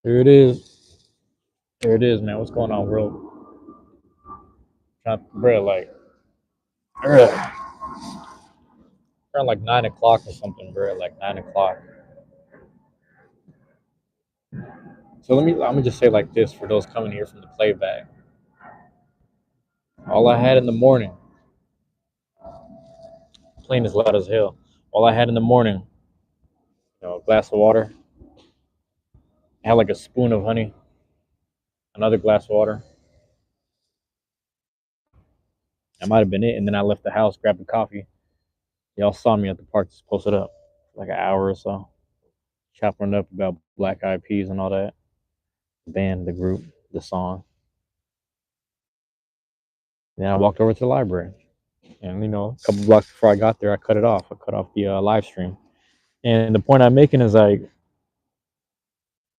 Here it is. Here it is, man. What's going on, world? Bro, like, around like 9 o'clock or something, bro. Like 9 o'clock. So let me just say like this for those coming here from the playback. All I had in the morning, plain as loud as hell. All I had in the morning, a glass of water. I had like a spoon of honey, another glass of water. That might have been it. And then I left the house, grabbed a coffee. Y'all saw me at the park, just posted up like an hour or so, chopping up about Black Eyed Peas and all that. The band, the group, the song. Then I walked over to the library. And a couple blocks before I got there, I cut it off. I cut off the live stream. And the point I'm making is like,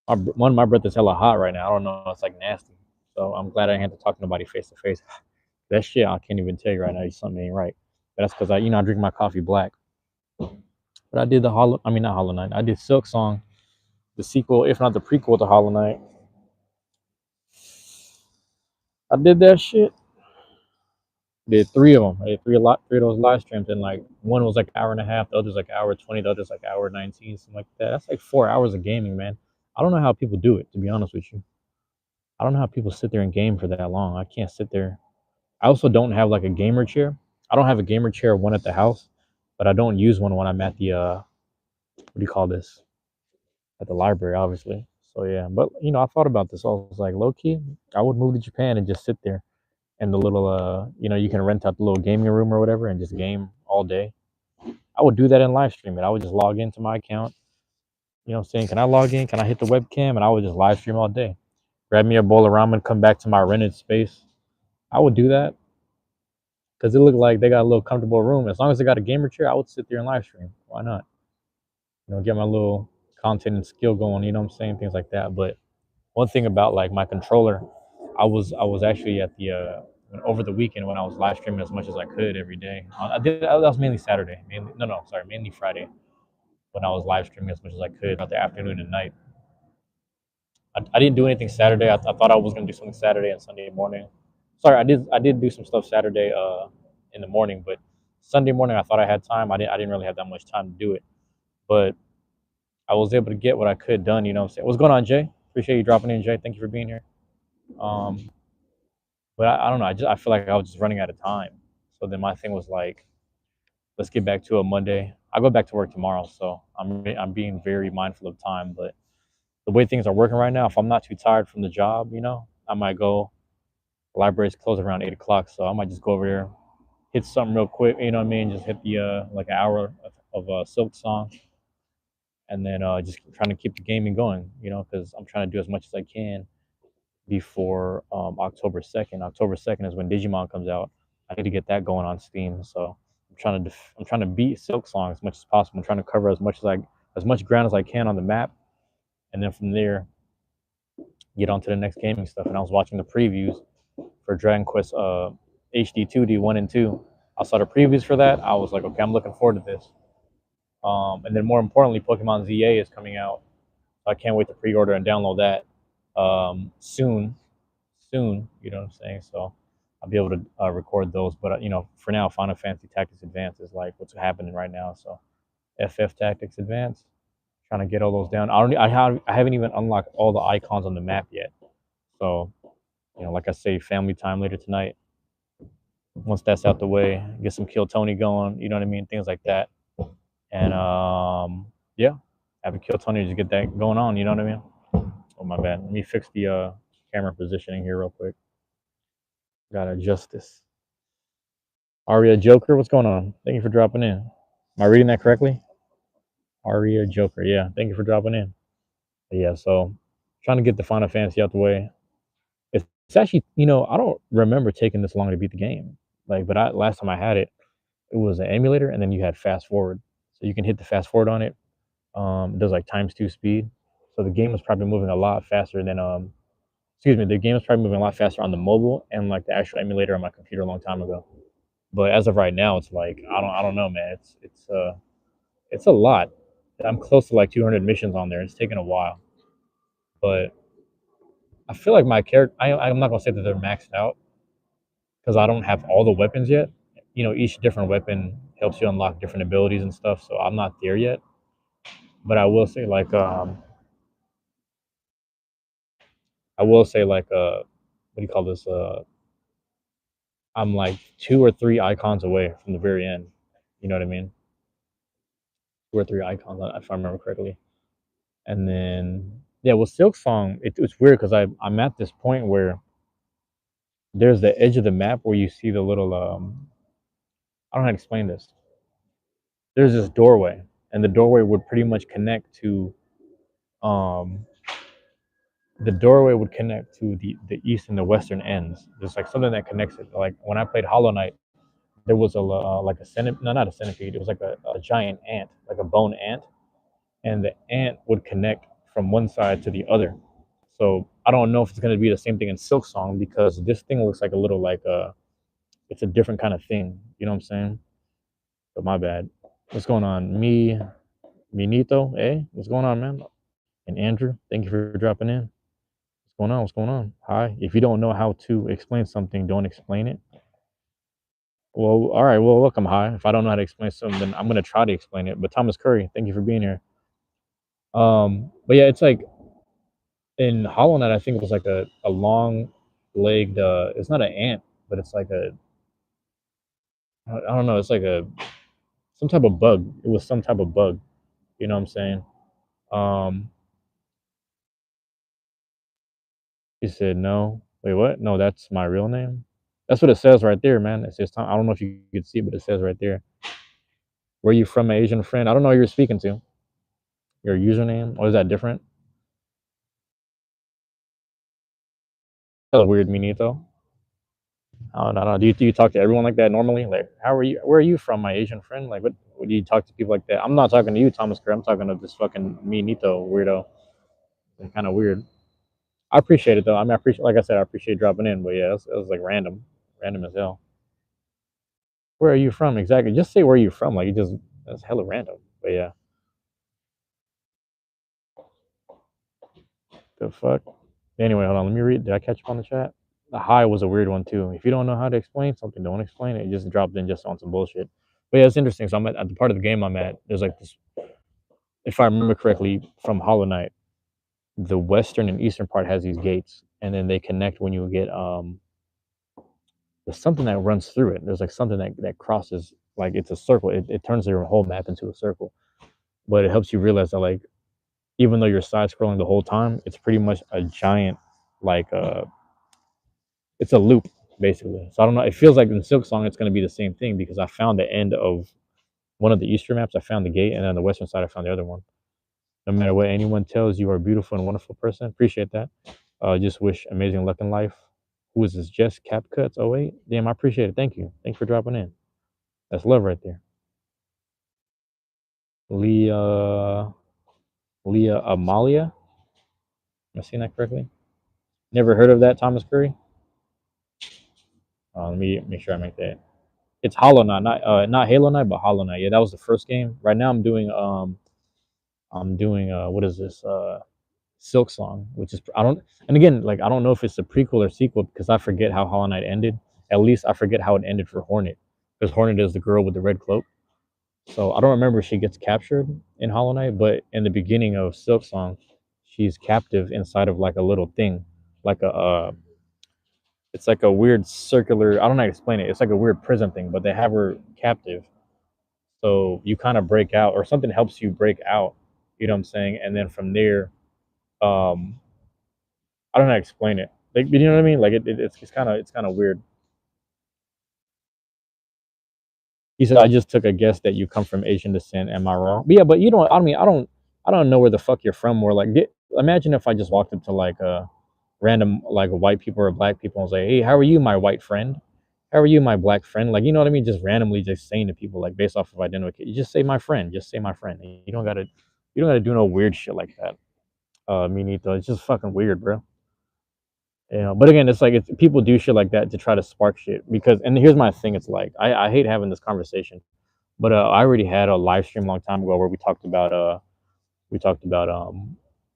one, my breath is hella hot right now. I don't know, it's like nasty. So I'm glad I didn't have to talk to nobody face to face. That shit, I can't even tell you right now. Something ain't right. But that's because I drink my coffee black. But I did I mean not Hollow Knight. I did Silk Song, the sequel, if not the prequel to Hollow Knight. I did that shit. Did three of them. I did three of those live streams, and like one was like an hour and a half, the other's like an hour 20, the other's like hour 19, something like that. That's like 4 hours of gaming, man. I don't know how people do it, to be honest with you. I don't know how people sit there and game for that long. I can't sit there. I also don't have like a gamer chair. I don't have a gamer chair one at the house, but I don't use one when I'm at the what do you call this? At the library, obviously. So yeah, but I thought about this. I was like, low key, I would move to Japan and just sit there in the little you can rent out the little gaming room or whatever and just game all day. I would do that and live stream it. I would just log into my account. You know what I'm saying? Can I log in? Can I hit the webcam? And I would just live stream all day. Grab me a bowl of ramen, come back to my rented space. I would do that because it looked like they got a little comfortable room. As long as they got a gamer chair, I would sit there and live stream. Why not? Get my little content and skill going. You know what I'm saying? Things like that. But one thing about like my controller, I was actually at the over the weekend when I was live streaming as much as I could every day. I did that was mainly Saturday. Mainly no, sorry, mainly Friday when I was live streaming as much as I could throughout the afternoon and night. I didn't do anything Saturday. I thought I was gonna do something Saturday and Sunday morning. Sorry, I did do some stuff Saturday in the morning, but Sunday morning I thought I had time. I didn't really have that much time to do it, but I was able to get what I could done. You know what I'm saying? What's going on, Jay? Appreciate you dropping in, Jay. Thank you for being here. Um, but I don't know. I feel like I was just running out of time. So then my thing was like, let's get back to a Monday. I go back to work tomorrow, so I'm being very mindful of time. But the way things are working right now, if I'm not too tired from the job, I might go. The library's close around 8 o'clock, so I might just go over there, hit something real quick. You know what I mean? Just hit the like an hour of Silk Song, and then just trying to keep the gaming going. Because I'm trying to do as much as I can before October 2nd. October 2nd is when Digimon comes out. I need to get that going on Steam. So I'm trying to beat Silk Song as much as possible. I'm trying to cover as much ground as I can on the map, and then from there get on to the next gaming stuff. And I was watching the previews for Dragon Quest HD 2D 1 and 2. I saw the previews for that. I was like, okay, I'm looking forward to this. And then more importantly, Pokemon ZA is coming out. So I can't wait to pre-order and download that soon. Soon, you know what I'm saying? So I'll be able to record those. But for now, Final Fantasy Tactics Advance is like what's happening right now. So FF Tactics Advance, trying to get all those down. I haven't even unlocked all the icons on the map yet. So like I say, family time later tonight. Once that's out the way, get some Kill Tony going. You know what I mean? Things like that. And yeah, have a Kill Tony to get that going on. You know what I mean? Oh my bad. Let me fix the camera positioning here real quick. Gotta adjust this. Aria Joker, what's going on? Thank you for dropping in. Am I reading that correctly? Aria Joker, yeah. Thank you for dropping in. But yeah, so trying to get the Final Fantasy out the way. It's actually, I don't remember taking this long to beat the game. But last time I had it, it was an emulator, and then you had fast forward, so you can hit the fast forward on it. It does like ×2 speed, so the game was probably moving a lot faster than excuse me, the game was probably moving a lot faster on the mobile and like the actual emulator on my computer a long time ago. But as of right now, it's like I don't know, man. It's a lot. I'm close to like 200 missions on there. It's taking a while. But I feel like my character. I'm not gonna say that they're maxed out because I don't have all the weapons yet. You know, each different weapon helps you unlock different abilities and stuff. So I'm not there yet. But I will say like what do you call this? I'm like 2 or 3 icons away from the very end. You know what I mean? 2 or 3 icons, if I remember correctly. And then yeah, with Silk Song, it's weird because I'm at this point where there's the edge of the map where you see the little I don't know how to explain this. There's this doorway, and the doorway would pretty much connect to um the doorway would connect to the east and the western ends. There's like something that connects it. Like when I played Hollow Knight, there was a like a centipede, no, not a centipede. It was like a giant ant, like a bone ant, and the ant would connect from one side to the other. So I don't know if it's gonna be the same thing in Silk Song because this thing looks like a little like it's a different kind of thing. You know what I'm saying? But my bad. What's going on? Minito, eh? What's going on, man? And Andrew, thank you for dropping in. What's going on? What's going on? Hi. If you don't know how to explain something, don't explain it. Well, all right. Well, welcome. Hi. If I don't know how to explain something, then I'm gonna try to explain it. But Thomas Curry, thank you for being here. But yeah, it's like in Hollow Knight, I think it was like a long legged. It's not an ant, but it's like I don't know. It's like some type of bug. It was some type of bug. You know what I'm saying? Um, he said no. Wait, what? No, that's my real name. That's what it says right there, man. It says Tom. I don't know if you could see, but it says right there. Where you from, my Asian friend? I don't know who you're speaking to. Your username, or is that different? That's weird, Minito. I don't know. Do you talk to everyone like that normally? Like, how are you? Where are you from, my Asian friend? Like, what do you talk to people like that? I'm not talking to you, Thomas Kerr. I'm talking to this fucking Minito weirdo. It's kind of weird. I appreciate it though. I mean, I appreciate, like I said, I appreciate dropping in. But yeah, it was like random as hell. Where are you from exactly? Just say where you from. Like, it just that's hella random. But yeah, the fuck. Anyway, hold on. Let me read. Did I catch up on the chat? The high was a weird one too. If you don't know how to explain something, don't explain it. It just dropped in just on some bullshit. But yeah, it's interesting. So I'm at the part of the game I'm at. There's like this, if I remember correctly, from Hollow Knight, the western and eastern part has these gates, and then they connect when you get there's something that runs through it. There's like something that crosses, like it's a circle. It turns your whole map into a circle. But it helps you realize that like even though you're side scrolling the whole time, it's pretty much a giant like it's a loop basically. So I don't know. It feels like in Silk Song it's going to be the same thing because I found the end of one of the eastern maps. I found the gate, and then on the western side I found the other one. No matter what anyone tells you, are a beautiful and wonderful person. Appreciate that. Just wish amazing luck in life. Who is this? Jess Capcuts? Oh wait, damn, I appreciate it. Thank you. Thanks for dropping in. That's love right there. Leah, Leah Amalia. Am I saying that correctly? Never heard of that, Thomas Curry. Let me make sure I make that. It's Hollow Knight, not Halo Knight, but Hollow Knight. Yeah, that was the first game. Right now, I'm doing what is this? Silk Song, which is I don't. And again, like I don't know if it's a prequel or sequel because I forget how Hollow Knight ended. At least I forget how it ended for Hornet, because Hornet is the girl with the red cloak. So I don't remember if she gets captured in Hollow Knight, but in the beginning of Silk Song, she's captive inside of like a little thing, like it's like a weird circular. I don't know how to explain it. It's like a weird prison thing, but they have her captive. So you kind of break out, or something helps you break out. You know what I'm saying? And then from there, um, I don't know how to explain it. Like, you know what I mean? Like it's kind of weird. He said, "I just took a guess that you come from Asian descent. Am I wrong?" But yeah, but you don't. I mean, I don't know where the fuck you're from. Or like, imagine if I just walked up to like a random like white people or black people and say, "Hey, how are you, my white friend? How are you, my black friend?" Like, you know what I mean? Just randomly, just saying to people like based off of identification. You just say my friend. Just say my friend. You don't gotta do no weird shit like that. Me neither. It's just fucking weird, bro. But again, it's like people do shit like that to try to spark shit because. And here's my thing: it's like I hate having this conversation, but I already had a live stream a long time ago where we talked about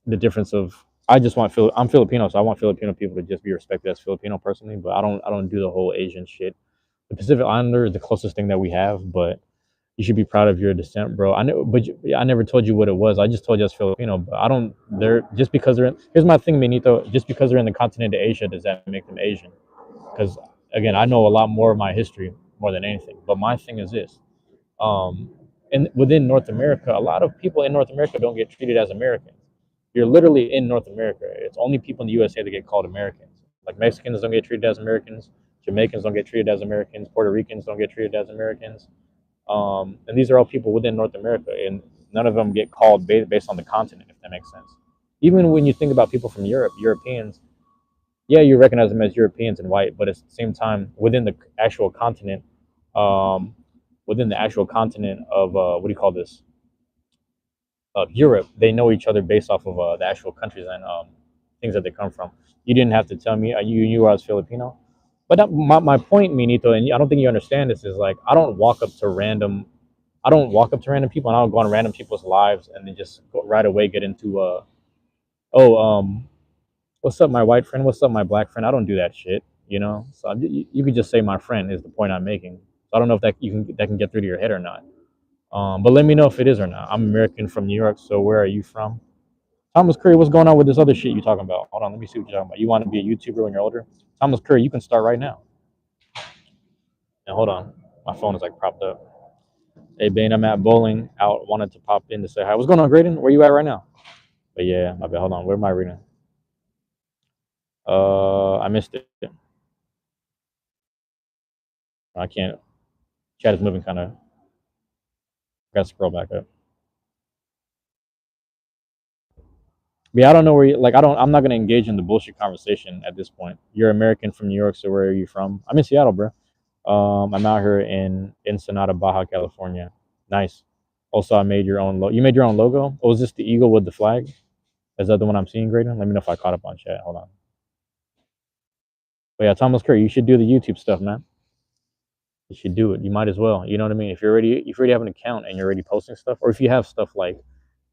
the difference of I just want I'm Filipino, so I want Filipino people to just be respected as Filipino personally. But I don't do the whole Asian shit. The Pacific Islander is the closest thing that we have, but you should be proud of your descent, bro. I know, but I never told you what it was. I just told you as Filipino. But I don't. They're just because they're in. Here's my thing, Benito. Just because they're in the continent of Asia, does that make them Asian? Because again, I know a lot more of my history more than anything. But my thing is this: um, and within North America, a lot of people in North America don't get treated as Americans. You're literally in North America. It's only people in the USA that get called Americans. Like Mexicans don't get treated as Americans. Jamaicans don't get treated as Americans. Puerto Ricans don't get treated as Americans. And these are all people within North America, and none of them get called based on the continent, if that makes sense. Even when you think about people from Europe, Europeans, yeah, you recognize them as Europeans and white, but at the same time, actual continent, um, within the actual continent of what do you call this? Of Europe, they know each other based off of the actual countries and things that they come from. You didn't have to tell me you knew I was Filipino, but my point, Minito, and I don't think you understand this is like I don't walk up to random people and I don't go on random people's lives and then just right away get into oh what's up my white friend, what's up my black friend. I don't do that shit, you know. So you could just say my friend is the point I'm making. So I don't know if that can get through to your head or not. But let me know if it is or not. I'm American from New York, so where are you from? Thomas Curry, what's going on with this other shit you talking about? Hold on, let me see what you're talking about. You want to be a YouTuber when you're older? Thomas Curry, you can start right now. And hold on, my phone is like propped up. Hey, Bane, I'm at bowling. Out, wanted to pop in to say hi. What's going on, Graydon? Where you at right now? But yeah, my bad. Hold on, where am I reading? I missed it. I can't. Chat is moving kind of. Gotta scroll back up. But yeah, I don't know where you like. I'm not gonna engage in the bullshit conversation at this point. You're American from New York, so where are you from? I'm in Seattle, bro. I'm out here in Ensenada, Baja, California. Nice. Also, I made your own. You made your own logo. Oh, is this the eagle with the flag? Is that the one I'm seeing, Graydon? Let me know if I caught up on chat. Hold on. But yeah, Thomas Curry, you should do the YouTube stuff, man. You should do it. You might as well. You know what I mean? If you already have an account and you're already posting stuff, or if you have stuff like,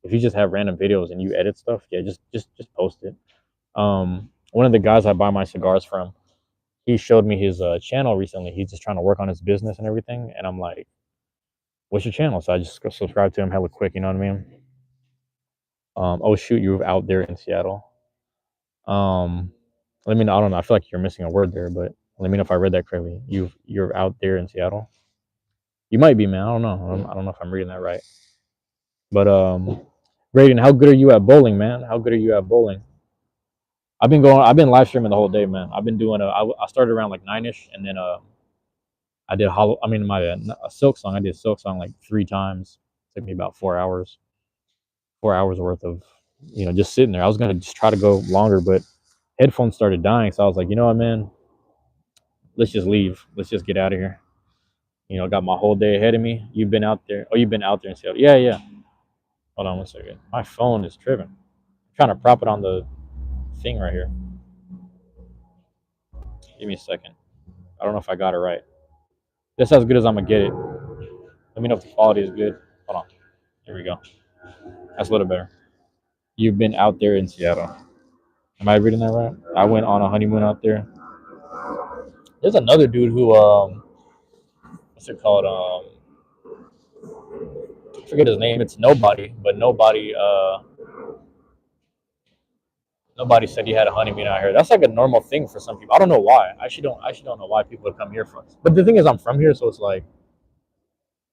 if you just have random videos and you edit stuff, yeah, just post it. One of the guys I buy my cigars from, he showed me his channel recently. He's just trying to work on his business and everything, and I'm like, "What's your channel?" So I just subscribe to him hella quick. You know what I mean? Oh shoot, you're out there in Seattle. Let me know. I don't know. I feel like you're missing a word there, but let me know if I read that correctly. You're out there in Seattle. You might be, man. I don't know. I don't know if I'm reading that right. But Graydon, how good are you at bowling, man? How good are you at bowling? I've been live streaming the whole day, man. I've been doing I started around like 9ish, and then I did a silk song. I did silk song like 3 times. It took me about 4 hours. 4 hours worth of, just sitting there. I was gonna just try to go longer, but headphones started dying, so I was like, you know what, man, let's just leave. Let's just get out of here. Got my whole day ahead of me. You've been out there. Oh, you've been out there in Seattle. Yeah, yeah. Hold on one second. My phone is tripping. I'm trying to prop it on the thing right here. Give me a second. I don't know if I got it right. That's as good as I'm gonna get it. Let me know if the quality is good. Hold on. Here we go. That's a little better. You've been out there in Seattle. Am I reading that right? I went on a honeymoon out there. There's another dude who what's it called? I forget his name. It's nobody, but nobody said he had a honeymoon out here. That's like a normal thing for some people. I don't know why. I actually don't know why people would come here from. But the thing is, I'm from here, so it's like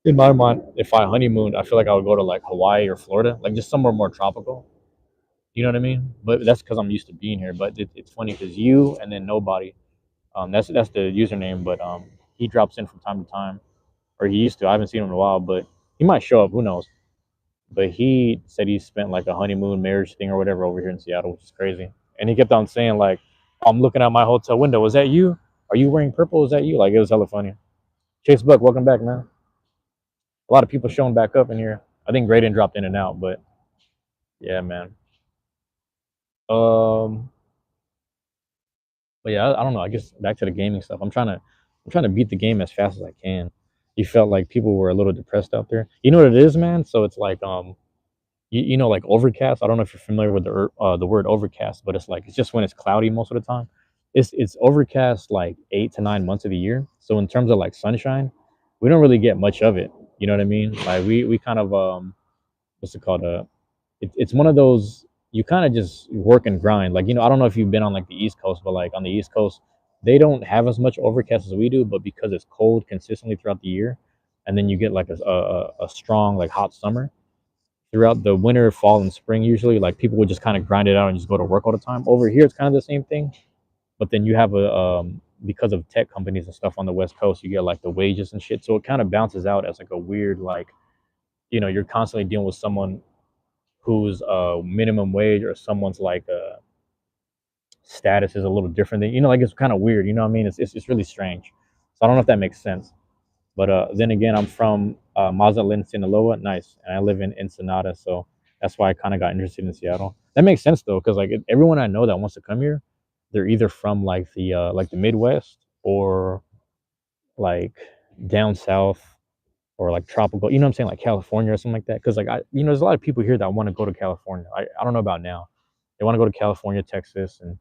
in my mind, if I honeymooned, I feel like I would go to like Hawaii or Florida, like just somewhere more tropical. You know what I mean? But that's because I'm used to being here. But it's funny because you and then nobody. That's the username. But he drops in from time to time, or he used to. I haven't seen him in a while, but he might show up. Who knows? But he said he spent like a honeymoon marriage thing or whatever over here in Seattle, which is crazy. And he kept on saying like, "I'm looking out my hotel window. Was that you? Are you wearing purple? Is that you?" Like it was hella funny. Chase Buck, welcome back, man. A lot of people showing back up in here. I think Graydon dropped in and out, but yeah, man. Um, but yeah, I don't know. I guess back to the gaming stuff. I'm trying to beat the game as fast as I can. You felt like people were a little depressed out there. You know what it is, man? So it's like You know, like overcast. I don't know if you're familiar with the word overcast, but it's like it's just when it's cloudy most of the time. It's overcast like 8 to 9 months of the year. So in terms of like sunshine, we don't really get much of it. You know what I mean? Like we kind of what's it called? It's one of those you kind of just work and grind. Like, I don't know if you've been on like the East Coast, but like on the East Coast, they don't have as much overcast as we do. But because it's cold consistently throughout the year, and then you get like a strong like hot summer throughout the winter, fall, and spring. Usually, like people would just kind of grind it out and just go to work all the time. Over here, it's kind of the same thing, but then you have a because of tech companies and stuff on the West Coast, you get like the wages and shit. So it kind of bounces out as like a weird like you're constantly dealing with someone whose minimum wage or someone's like status is a little different than like it's kind of weird. You know what I mean? It's really strange. So I don't know if that makes sense. But then again, I'm from Mazatlan, Sinaloa. Nice, and I live in Ensenada, so that's why I kind of got interested in Seattle. That makes sense though, because like everyone I know that wants to come here, they're either from like the Midwest or like down south or like tropical. You know what I'm saying? Like California or something like that. Because like there's a lot of people here that want to go to California. I don't know about now. They want to go to California, Texas, and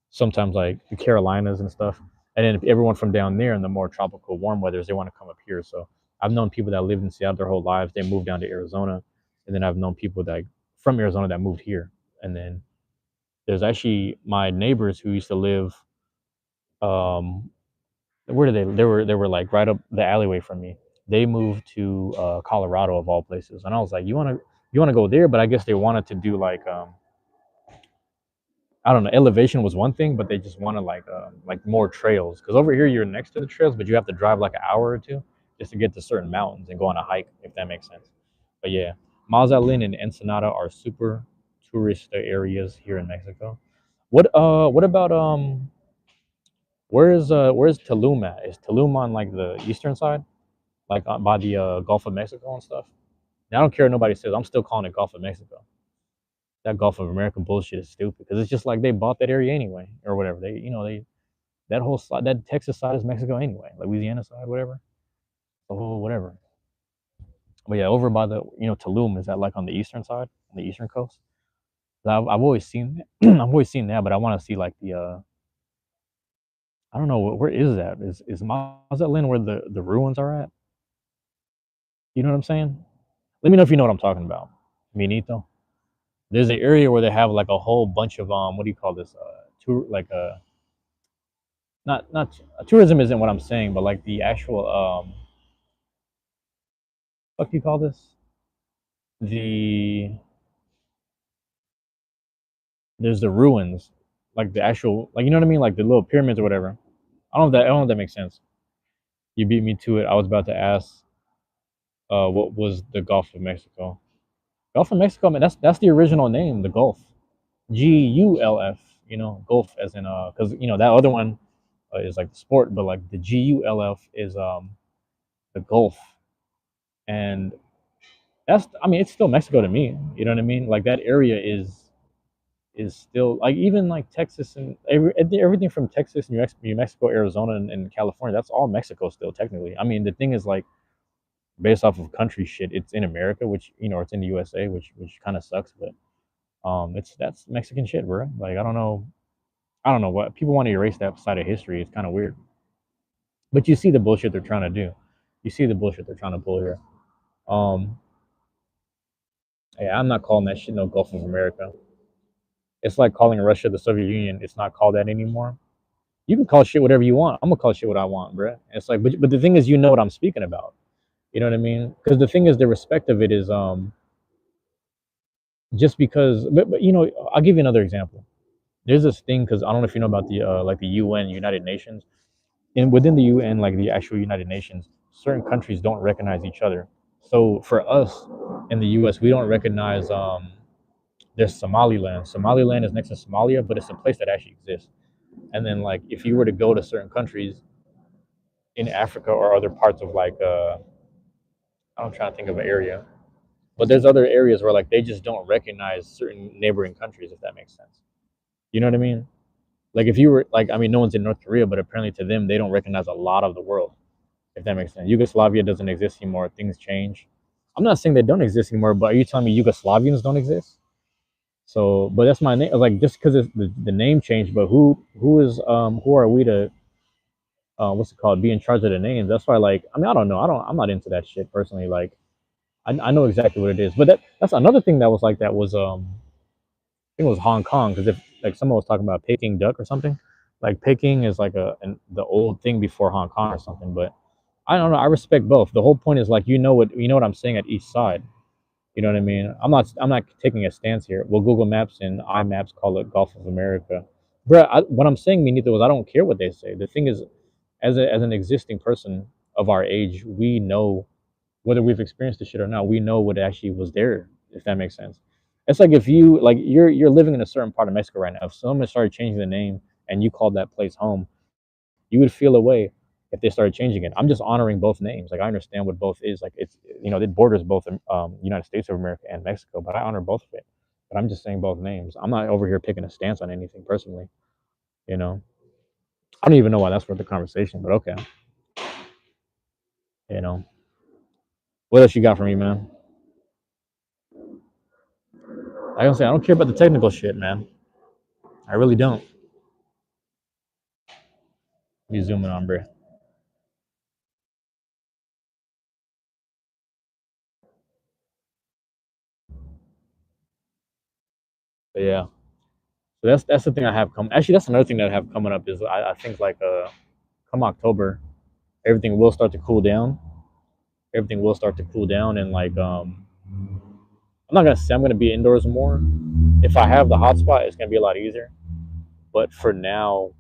sometimes like the Carolinas and stuff. And then everyone from down there in the more tropical warm weathers, they want to come up here. So I've known people that lived in Seattle their whole lives. They moved down to Arizona, and then I've known people that from Arizona that moved here. And then there's actually my neighbors who used to live. Um, where did they were like right up the alleyway from me. They moved to Colorado of all places, and I was like, you want to go there? But I guess they wanted to do like I don't know. Elevation was one thing, but they just wanted like more trails. Because over here you're next to the trails, but you have to drive like an hour or two just to get to certain mountains and go on a hike, if that makes sense. But yeah, Mazatlan and Ensenada are super tourist areas here in Mexico. What about where's Tulum at? Is Tulum on like the eastern side, like by the Gulf of Mexico and stuff? Now, I don't care what nobody says. I'm still calling it Gulf of Mexico. That Gulf of America bullshit is stupid because it's just like they bought that area anyway or whatever. They that whole side, that Texas side is Mexico anyway, like Louisiana side, whatever. Oh, whatever. But yeah, over by the Tulum is that like on the eastern side, on the eastern coast. I've always seen that. I've always seen that, but I want to see like the I don't know where is that? Is Mazatlan where the ruins are at? You know what I'm saying? Let me know if you know what I'm talking about. Minito. There's an area where they have like a whole bunch of what do you call this? Tour like not tourism isn't what I'm saying, but like the actual what do you call this? The There's the ruins, like the actual like you know what I mean, like the little pyramids or whatever. I don't know if that makes sense. You beat me to it. I was about to ask what was the Gulf of Mexico? Gulf of Mexico, man, that's the original name, the Gulf. Gulf, Gulf as in because that other one is like the sport, but like the Gulf is the Gulf, and I mean it's still Mexico to me. You know what I mean? Like that area is still like even like Texas and everything from Texas, New Mexico, Arizona, and California. That's all Mexico still technically. I mean the thing is like based off of country shit, it's in America, which it's in the USA, which kind of sucks, but that's Mexican shit, bro. Like I don't know what people want to erase that side of history. It's kind of weird, but you see the bullshit they're trying to do. You see the bullshit they're trying to pull here. Um, yeah, I'm not calling that shit no Gulf of America. It's like calling Russia the Soviet Union. It's not called that anymore. You can call shit whatever you want. I'm gonna call shit what I want, bro. It's like, but the thing is, you know what I'm speaking about. You know what I mean? Because the thing is, the respect of it is just because. But I'll give you another example. There's this thing because I don't know if you know about the like the UN, United Nations, and within the UN, like the actual United Nations, certain countries don't recognize each other. So for us in the US, we don't recognize there's Somaliland. Somaliland is next to Somalia, but it's a place that actually exists. And then like if you were to go to certain countries in Africa or other parts of like I'm trying to think of an area, but there's other areas where like they just don't recognize certain neighboring countries, if that makes sense. You know what I mean? Like if you were like, I mean, no one's in North Korea, but apparently to them they don't recognize a lot of the world, if that makes sense. Yugoslavia doesn't exist anymore. Things change. I'm not saying they don't exist anymore, but are you telling me Yugoslavians don't exist? So, but that's my name. Like just because the name changed, but who are we to what's it called, be in charge of the names? That's why, like, I mean, I don't know. I'm not into that shit personally. Like, I know exactly what it is, but that's another thing that was like that was I think it was Hong Kong, because if like someone was talking about Peking duck or something, like Peking is like the old thing before Hong Kong or something. But I don't know. I respect both. The whole point is like you know what I'm saying at each side. You know what I mean? I'm not taking a stance here. Well, Google Maps and iMaps call it Gulf of America. Bro, what I'm saying, Benito, is I don't care what they say. The thing is, as an existing person of our age, we know whether we've experienced the shit or not. We know what actually was there, if that makes sense. It's like if you like you're living in a certain part of Mexico right now. If someone started changing the name and you called that place home, you would feel a way if they started changing it. I'm just honoring both names. Like I understand what both is. Like it's it borders both United States of America and Mexico, but I honor both of it. But I'm just saying both names. I'm not over here picking a stance on anything personally. You know, I don't even know why that's worth the conversation, but okay. You know, what else you got for me, man? I don't say I don't care about the technical shit, man. I really don't. Be zooming on, bro. But yeah, so that's the thing I have come. Actually, that's another thing that I have coming up is I think like come October, everything will start to cool down. Everything will start to cool down, and like I'm not gonna say I'm gonna be indoors more. If I have the hotspot, it's gonna be a lot easier. But for now,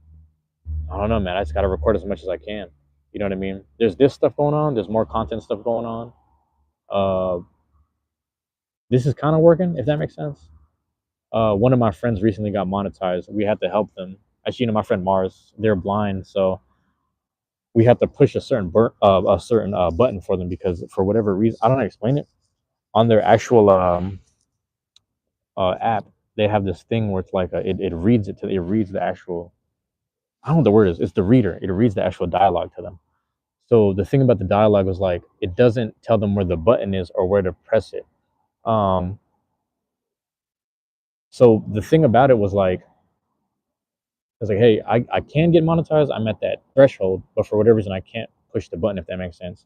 I don't know, man. I just gotta record as much as I can. You know what I mean? There's this stuff going on. There's more content stuff going on. Uh, this is kind of working, if that makes sense. One of my friends recently got monetized. We had to help them. Actually, my friend Mars, they're blind, so we had to push a certain button for them because for whatever reason, I don't know how to explain it. On their actual app, they have this thing where it's like it reads it reads the actual. I don't know what the word is. It's the reader. It reads the actual dialogue to them. So the thing about the dialogue was like it doesn't tell them where the button is or where to press it. Um, so the thing about it was like it's like, hey, I can get monetized. I'm at that threshold, but for whatever reason, I can't push the button. If that makes sense,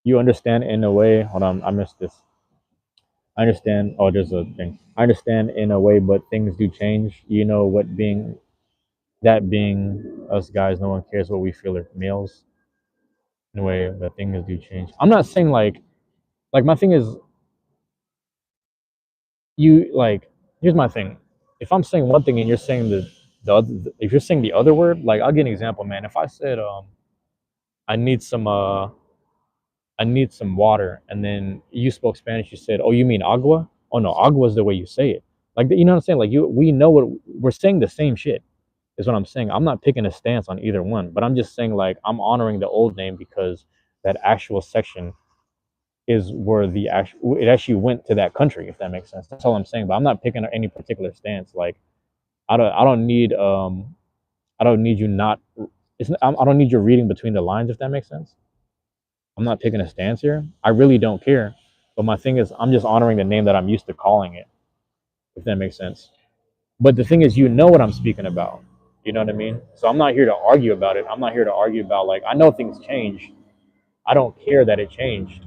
you understand in a way. Hold on, I missed this. I understand. Oh, there's a thing. I understand in a way, but things do change. You know what being us guys, no one cares what we feel as males. In a way, but things do change. I'm not saying like my thing is you like. Here's my thing. If I'm saying one thing and you're saying the other, if you're saying the other word, like I'll give an example, man. If I said I need some I need some water. And then you spoke Spanish. You said, "Oh, you mean agua?" Oh no, agua is the way you say it. Like you know what I'm saying? Like we know what we're saying. The same shit is what I'm saying. I'm not picking a stance on either one, but I'm just saying like I'm honoring the old name because that actual section is where the actual it actually went to that country. If that makes sense, that's all I'm saying. But I'm not picking any particular stance. Like I don't need you not. I don't need you reading between the lines. If that makes sense. I'm not taking a stance here. I really don't care. But my thing is, I'm just honoring the name that I'm used to calling it, if that makes sense. But the thing is, you know what I'm speaking about. You know what I mean? So I'm not here to argue about it. I'm not here to argue about, like, I know things change. I don't care that it changed.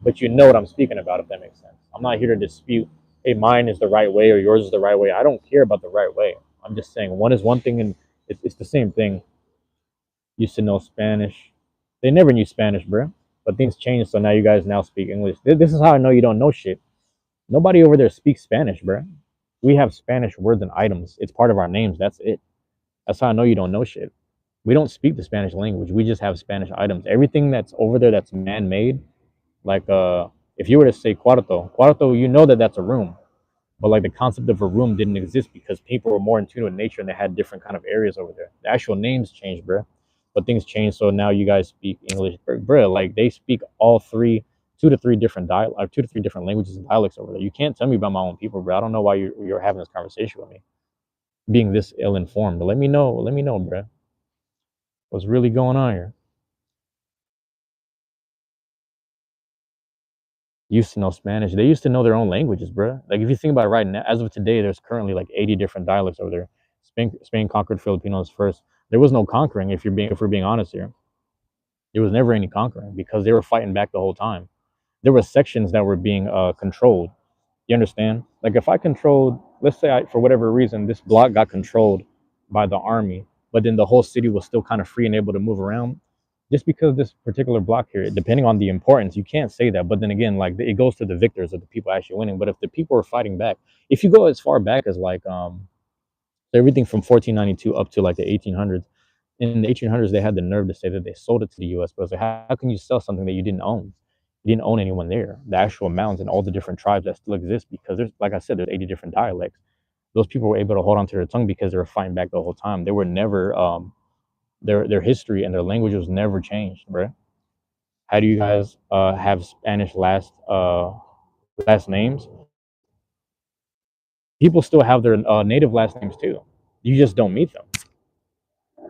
But you know what I'm speaking about, if that makes sense. I'm not here to dispute, hey, mine is the right way or yours is the right way. I don't care about the right way. I'm just saying one is one thing and it's the same thing. Used to know Spanish. They never knew Spanish, bro. But things changed, so now you guys now speak English. This is how I know you don't know shit. Nobody over there speaks Spanish, bro. We have Spanish words and items. It's part of our names. That's it. That's how I know you don't know shit. We don't speak the Spanish language. We just have Spanish items. Everything that's over there that's man-made, like if you were to say cuarto, you know that that's a room. But like the concept of a room didn't exist because people were more in tune with nature and they had different kind of areas over there. The actual names changed, bro. But things changed, so now you guys speak English, bro. Like they speak all three, two to three different languages and dialects over there. You can't tell me about my own people, bro. I don't know why you're having this conversation with me, being this ill informed. But let me know. Let me know, bro. What's really going on here? used to know Spanish. They used to know their own languages, bro. Like if you think about it right now, as of today, there's currently like 80 different dialects over there. Spain conquered Filipinos first. There was no conquering, if we're being honest here. There was never any conquering because they were fighting back the whole time. There were sections that were being controlled. You understand? Like if I controlled, let's say for whatever reason, this block got controlled by the army, but then the whole city was still kind of free and able to move around. Just because this particular block here, depending on the importance, you can't say that. But then again, like it goes to the victors of the people actually winning. But if the people were fighting back, if you go as far back as like everything from 1492 up to like the 1800s, in the 1800s they had the nerve to say that they sold it to the U.S. But it's like, how can you sell something that you didn't own? You didn't own anyone there. The actual mounds and all the different tribes that still exist, because there's, like I said, there's 80 different dialects. Those people were able to hold on to their tongue because they were fighting back the whole time. They were never their history and their language was never changed, bro. How do you guys have Spanish last names? People still have their native last names too. You just don't meet them.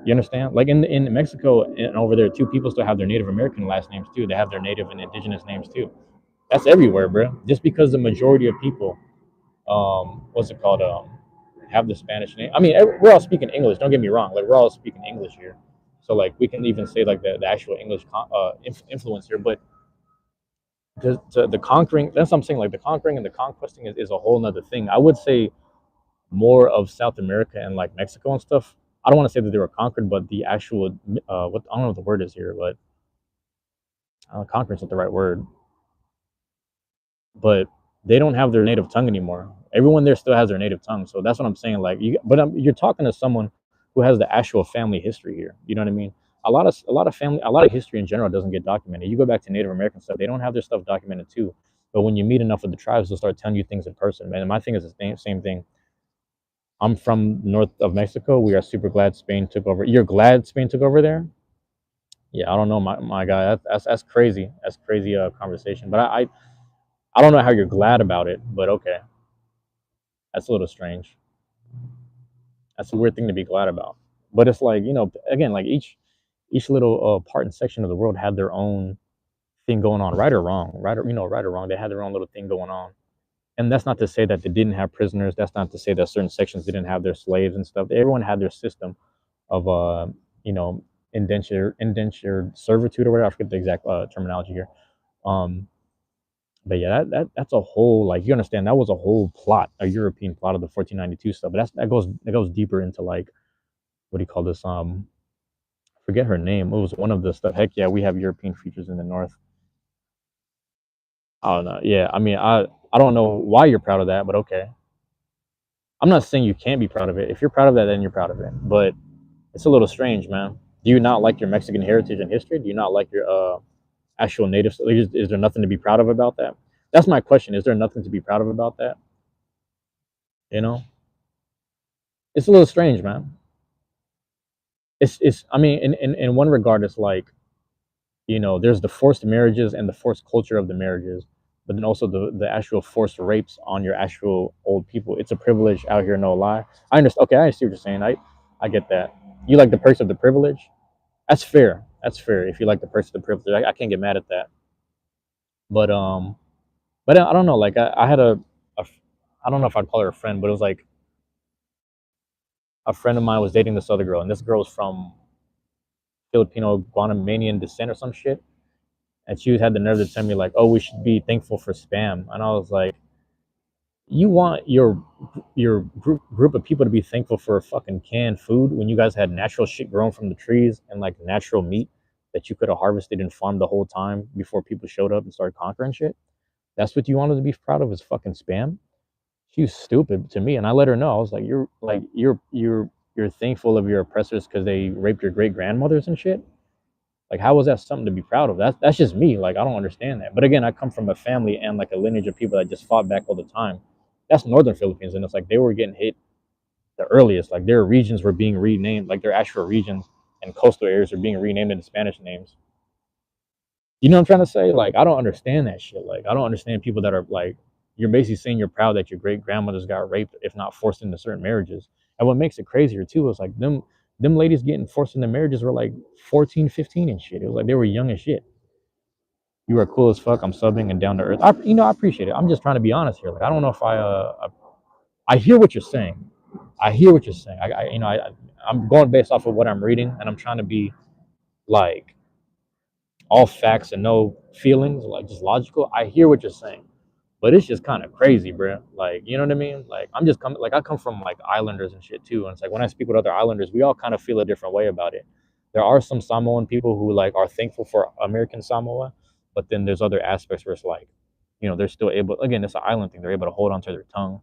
You understand? Like in Mexico and over there too, people still have their Native American last names too. They have their native and indigenous names too. That's everywhere, bro. Just because the majority of people, what's it called, have the Spanish name. I mean, we're all speaking English. Don't get me wrong. Like we're all speaking English here, so like we can even say like the actual English influence here. But the conquering, that's what I'm saying. Like the conquering and the conquesting is a whole nother thing. I would say more of South America and like Mexico and stuff. I don't want to say that they were conquered, but the actual what I don't know what the word is here, but conquering is not the right word. But they don't have their native tongue anymore. Everyone there still has their native tongue, so that's what I'm saying. Like, you're talking to someone who has the actual family history here. You know what I mean? A lot of history in general doesn't get documented. You go back to Native American stuff; they don't have their stuff documented too. But when you meet enough of the tribes, they'll start telling you things in person, man. And my thing is the same thing. I'm from north of Mexico. We are super glad Spain took over. You're glad Spain took over there? Yeah, I don't know, my guy. That's crazy. That's crazy conversation. But I don't know how you're glad about it, but okay. That's a little strange. That's a weird thing to be glad about. But it's like, again, like each little part and section of the world had their own thing going on, right or wrong, right or wrong. They had their own little thing going on. And that's not to say that they didn't have prisoners. That's not to say that certain sections didn't have their slaves and stuff. Everyone had their system of you know, indentured servitude or whatever. I forget the exact terminology here. Um, but yeah, that's a whole, like, you understand, that was a whole plot, a European plot of the 1492 stuff. But that goes deeper into like, what do you call this? Forget her name. It was one of the stuff. Heck yeah, we have European features in the north. I don't know. Yeah, I mean, I don't know why you're proud of that, but okay. I'm not saying you can't be proud of it. If you're proud of that, then you're proud of it. But it's a little strange, man. Do you not like your Mexican heritage and history? Do you not like your actual native? Is there nothing to be proud of about that? That's my question. Is there nothing to be proud of about that? You know, it's a little strange, man. It's. I mean, in one regard, it's like, there's the forced marriages and the forced culture of the marriages, but then also the actual forced rapes on your actual old people. It's a privilege out here, no lie. I understand. Okay, I see what you're saying. I get that. You like the perks of the privilege. That's fair. That's fair. If you like the perks of the privilege, I can't get mad at that. But I don't know. Like I had a I don't know if I'd call her a friend, but it was like a friend of mine was dating this other girl, and this girl was from Filipino Guatemanian descent or some shit. And she had the nerve to tell me like, "Oh, we should be thankful for spam." And I was like, "You want your group of people to be thankful for fucking canned food when you guys had natural shit grown from the trees and like natural meat that you could have harvested and farmed the whole time before people showed up and started conquering shit? That's what you wanted to be proud of, is fucking spam?" She was stupid to me, and I let her know. I was like, "You're thankful of your oppressors because they raped your great grandmothers and shit? Like, how is that something to be proud of? That's just me. Like, I don't understand that." But again, I come from a family and like a lineage of people that just fought back all the time. That's northern Philippines, and it's like they were getting hit the earliest. Like their regions were being renamed, like their actual regions and coastal areas are being renamed into Spanish names. You know what I'm trying to say? Like, I don't understand that shit. Like, I don't understand people that are like, you're basically saying you're proud that your great grandmothers got raped, if not forced into certain marriages. And what makes it crazier too is like them ladies getting forced into marriages were like 14, 15 and shit. It was like they were young as shit. You are cool as fuck. I'm subbing and down to earth. I appreciate it. I'm just trying to be honest here. Like, I don't know if I hear what you're saying. I hear what you're saying. I'm going based off of what I'm reading, and I'm trying to be like all facts and no feelings, like just logical. I hear what you're saying, but it's just kind of crazy, bro. Like, you know what I mean? Like, I'm just coming, like, I come from like islanders and shit too. And it's like when I speak with other islanders, we all kind of feel a different way about it. There are some Samoan people who like are thankful for American Samoa, but then there's other aspects where it's like, they're still able, again, it's an island thing. They're able to hold on to their tongue,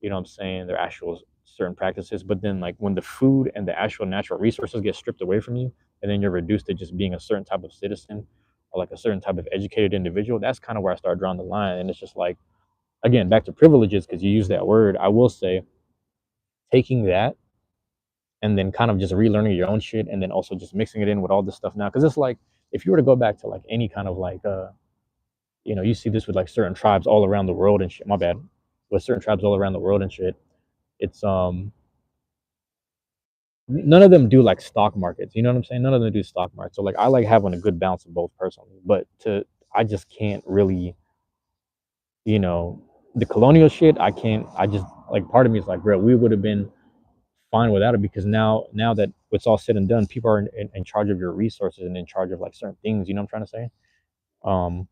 you know what I'm saying? Their actual certain practices. But then, like, when the food and the actual natural resources get stripped away from you, and then you're reduced to just being a certain type of citizen or like a certain type of educated individual, that's kind of where I start drawing the line. And it's just like, again, back to privileges, because you use that word. I will say, taking that and then kind of just relearning your own shit, and then also just mixing it in with all this stuff now, because it's like if you were to go back to like any kind of like you see this with like certain tribes all around the world and shit. My bad. With certain tribes all around the world and shit, it's none of them do like stock markets. You know what I'm saying? None of them do stock markets. So like I like having a good balance of both personally, but I just can't really, you know, the colonial shit. I can't. I just like part of me is like, bro, we would have been fine without it, because now that it's all said and done, people are in charge of your resources and in charge of like certain things. You know what I'm trying to say? Um,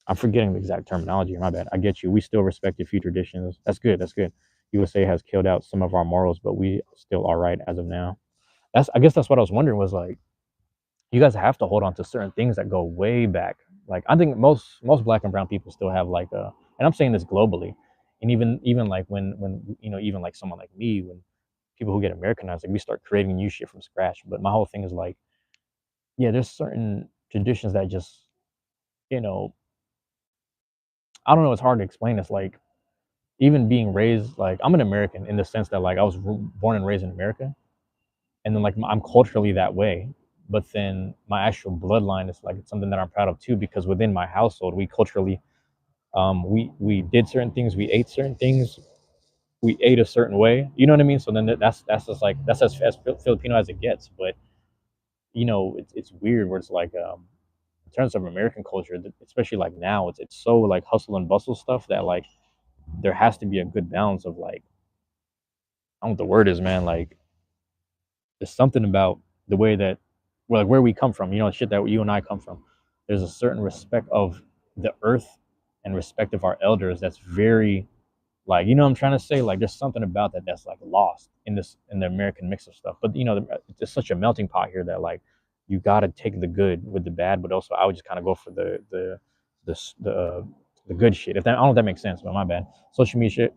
I'm forgetting the exact terminology. My bad. I get you. We still respect a few traditions. That's good. That's good. USA has killed out some of our morals, but we still are right as of now. I guess that's what I was wondering, was like, you guys have to hold on to certain things that go way back. Like I think most black and brown people still have like and I'm saying this globally, and even like when even like someone like me, when people who get Americanized, like we start creating new shit from scratch. But my whole thing is like, yeah, there's certain traditions that just, you know, I don't know. It's hard to explain. It's like even being raised, like I'm an American in the sense that like I was born and raised in America, and then like I'm culturally that way. But then my actual bloodline is like something that I'm proud of too, because within my household, we culturally, we did certain things, we ate certain things, we ate a certain way. You know what I mean? So then that's just like that's as Filipino as it gets. But it's weird where it's like in terms of American culture, especially like now, it's so like hustle and bustle stuff that like there has to be a good balance of like, I don't know what the word is, man. Like there's something about the way that, well, like where we come from, shit that you and I come from. There's a certain respect of the earth and respect of our elders that's very, like, what I'm trying to say? Like, there's something about that that's like lost in the American mix of stuff. But it's such a melting pot here that like you got to take the good with the bad, but also I would just kind of go for the good shit. If that, I don't know if that makes sense, but my bad. Social media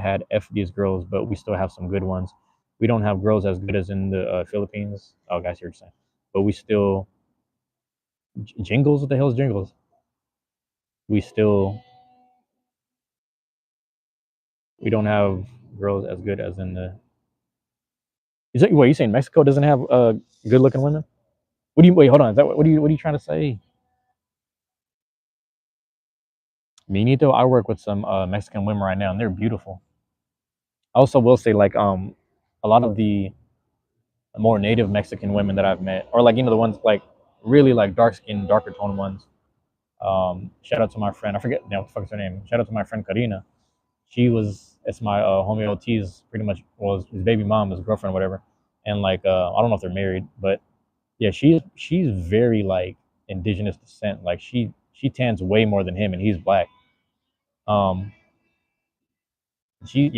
had f these girls, but we still have some good ones. We don't have girls as good as in the Philippines. Oh, guys, you're saying, but we still jingles. What the hell is jingles? We still we don't have girls as good as in the. What you saying? Mexico doesn't have good looking women? What do you wait? Hold on. Is that what are you trying to say? Me neither. I work with some Mexican women right now, and they're beautiful. I also will say like a lot of the more native Mexican women that I've met, or like the ones like really like dark skinned, darker tone ones. Shout out to my friend. I forget what the fuck's her name. Shout out to my friend Karina. It's my homie OT's pretty much was his baby mom, his girlfriend, whatever. And like I don't know if they're married, but yeah, she's very like indigenous descent. Like she tans way more than him, and he's black. Um, she's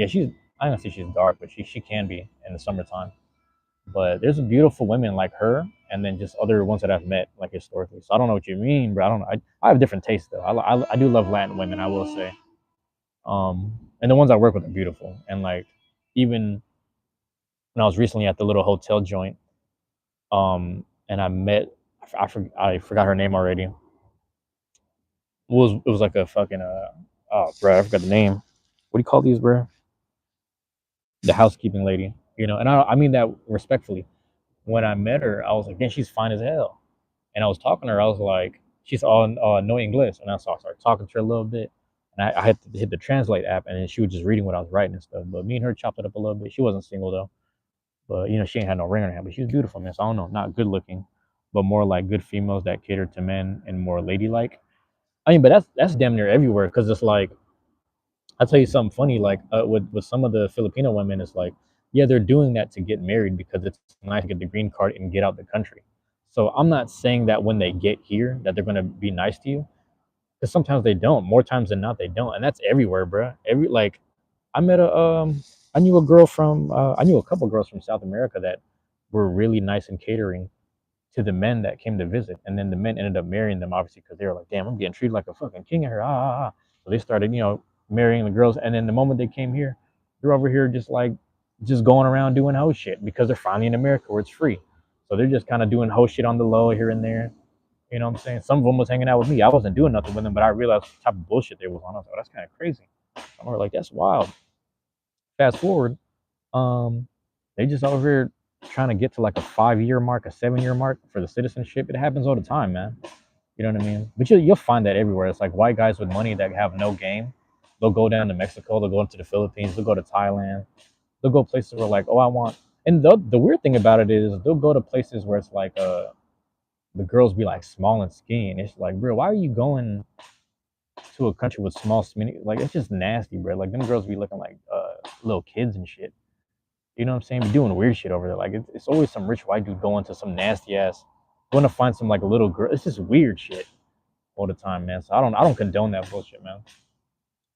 I don't say she's dark, but she can be in the summertime. But there's beautiful women like her, and then just other ones that I've met like historically. So I don't know what you mean, but I don't know. I have different tastes though. I do love Latin women, I will say. And the ones I work with are beautiful. And like even when I was recently at the little hotel joint, and I met I forgot her name already. It was like a fucking oh bro, I forgot the name. What do you call these, bro? The housekeeping lady, and I mean that respectfully. When I met her, I was like, man, she's fine as hell. And I was talking to her, I was like, she's all no English, and I started talking to her a little bit, and I had to hit the translate app, and then she was just reading what I was writing and stuff. But me and her chopped it up a little bit. She wasn't single though, but she ain't had no ring on her hand, but she was beautiful, man. So I don't know, not good looking. but more like good females that cater to men and more ladylike. I mean, but that's damn near everywhere because it's like I'll tell you something funny. Like with some of the Filipino women, it's like yeah, they're doing that to get married because it's nice to get the green card and get out the country. So I'm not saying that when they get here that they're gonna be nice to you because sometimes they don't. More times than not, they don't, and that's everywhere, bro. Every like I met I knew a girl from I knew a couple girls from South America that were really nice in catering to the men that came to visit, and then the men ended up marrying them, obviously, because they were like, "Damn, I'm getting treated like a fucking king here." So they started, marrying the girls, and then the moment they came here, they're over here just like, just going around doing hoe shit because they're finally in America where it's free. So they're just kind of doing hoe shit on the low here and there. You know what I'm saying? Some of them was hanging out with me. I wasn't doing nothing with them, but I realized the type of bullshit they was on. I was like, oh, that's kind of crazy. I'm like, that's wild. Fast forward, um, they just over here trying to get to like a 5 year mark, a 7 year mark for the citizenship. It happens all the time, man. You know what I mean? But you'll find that everywhere. It's like white guys with money that have no game. They'll go down to Mexico. They'll go into the Philippines. They'll go to Thailand. They'll go places where like, oh, I want. And the weird thing about it is they'll go to places where it's like the girls be like small and skinny, and it's like, bro, why are you going to a country with small, skinny? Like it's just nasty, bro. Like them girls be looking like little kids and shit. You know what I'm saying? Be doing weird shit over there. Like it's always some rich white dude going to some nasty ass, going to find some like a little girl. It's just weird shit all the time, man. So I don't condone that bullshit, man.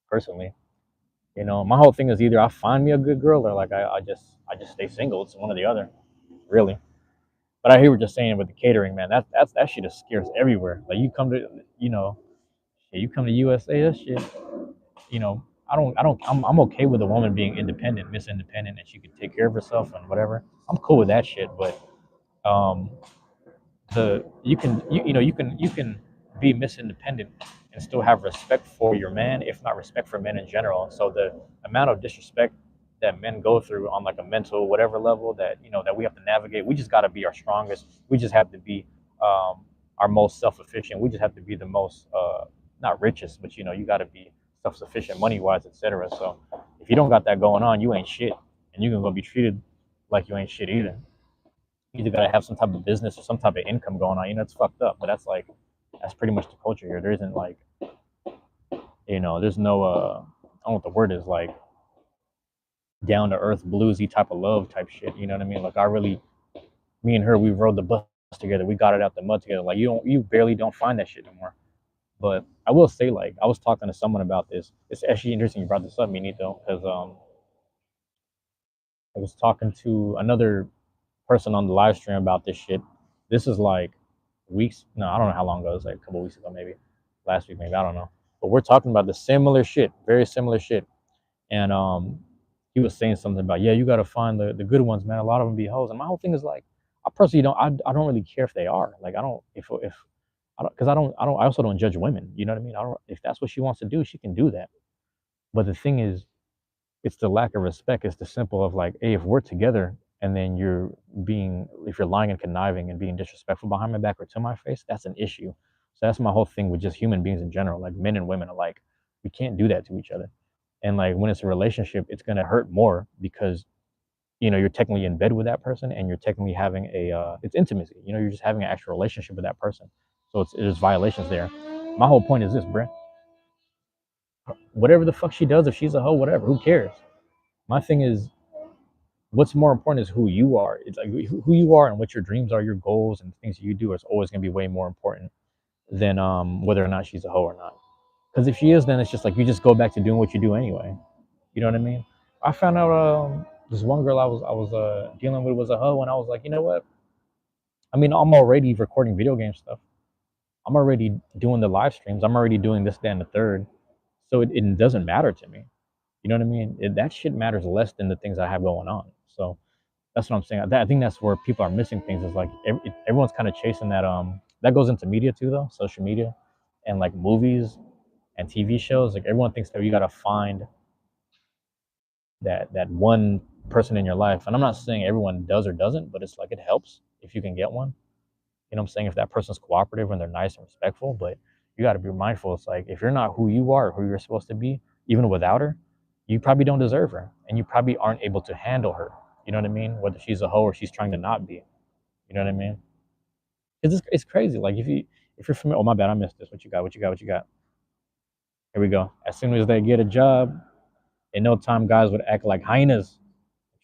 Personally, my whole thing is either I find me a good girl or like I just stay single. It's one or the other, really. But I hear what you're saying with the catering, man. That shit is scarce everywhere. Like you come to, you know, you come to USA, that shit, I'm okay with a woman being independent, Miss Independent, and she can take care of herself and whatever. I'm cool with that shit, but um, the you can be Miss Independent and still have respect for your man, if not respect for men in general. So the amount of disrespect that men go through on like a mental whatever level that we have to navigate, we just got to be our strongest. We just have to be our most self-efficient. We just have to be the most not richest, but you got to be self-sufficient money wise, etc. So if you don't got that going on, you ain't shit, and you're gonna be treated like you ain't shit either. You either gotta have some type of business or some type of income going on. It's fucked up, but that's pretty much the culture here. There isn't like, there's no I don't know what the word is, like down to earth bluesy type of love type shit. You know what I mean? Like me and her, we rode the bus together. We got it out the mud together. Like you barely don't find that shit anymore. But I will say, like, I was talking to someone about this. It's actually interesting you brought this up, Minito, because I was talking to another person on the live stream about this shit. This is like weeks. No, I don't know how long ago. It was like a couple weeks ago, maybe last week, maybe I don't know. But we're talking about the similar shit, very similar shit. And he was saying something about yeah, you got to find the good ones, man. A lot of them be hoes. And my whole thing is like, I personally don't. I don't really care if they are. Like I don't if I don't because I don't. I also don't judge women. You know what I mean? I don't. If that's what she wants to do, she can do that. But the thing is, it's the lack of respect. It's the simple of like, hey, if we're together and then if you're lying and conniving and being disrespectful behind my back or to my face, that's an issue. So that's my whole thing with just human beings in general, like men and women alike. We can't do that to each other. And like when it's a relationship, it's gonna hurt more because you're technically in bed with that person and you're technically having it's intimacy. You're just having an actual relationship with that person. So there's violations there. My whole point is this, Brent. Whatever the fuck she does, if she's a hoe, whatever, who cares? My thing is what's more important is who you are. It's like who you are and what your dreams are, your goals and things that you do is always going to be way more important than whether or not she's a hoe or not. Because if she is, then it's just like you just go back to doing what you do anyway. You know what I mean? I found out this one girl I was dealing with was a hoe, and I was like, you know what? I mean, I'm already recording video game stuff. I'm already doing the live streams. I'm already doing this, that, and the third. So it doesn't matter to me. You know what I mean? That shit matters less than the things I have going on. So that's what I'm saying. I think that's where people are missing things. Is like everyone's kind of chasing that. That goes into media too, though, social media, and like movies and TV shows. Like everyone thinks that you gotta find that one person in your life. And I'm not saying everyone does or doesn't, but it's like it helps if you can get one. You know what I'm saying? If that person's cooperative and they're nice and respectful, but you got to be mindful. It's like if you're not who you are, who you're supposed to be, even without her, you probably don't deserve her, and you probably aren't able to handle her. You know what I mean? Whether she's a hoe or she's trying to not be. You know what I mean? it's crazy. Like if you're familiar, oh my bad, I missed this. What you got? What you got? What you got? Here we go. As soon as they get a job, in no time, guys would act like hyenas,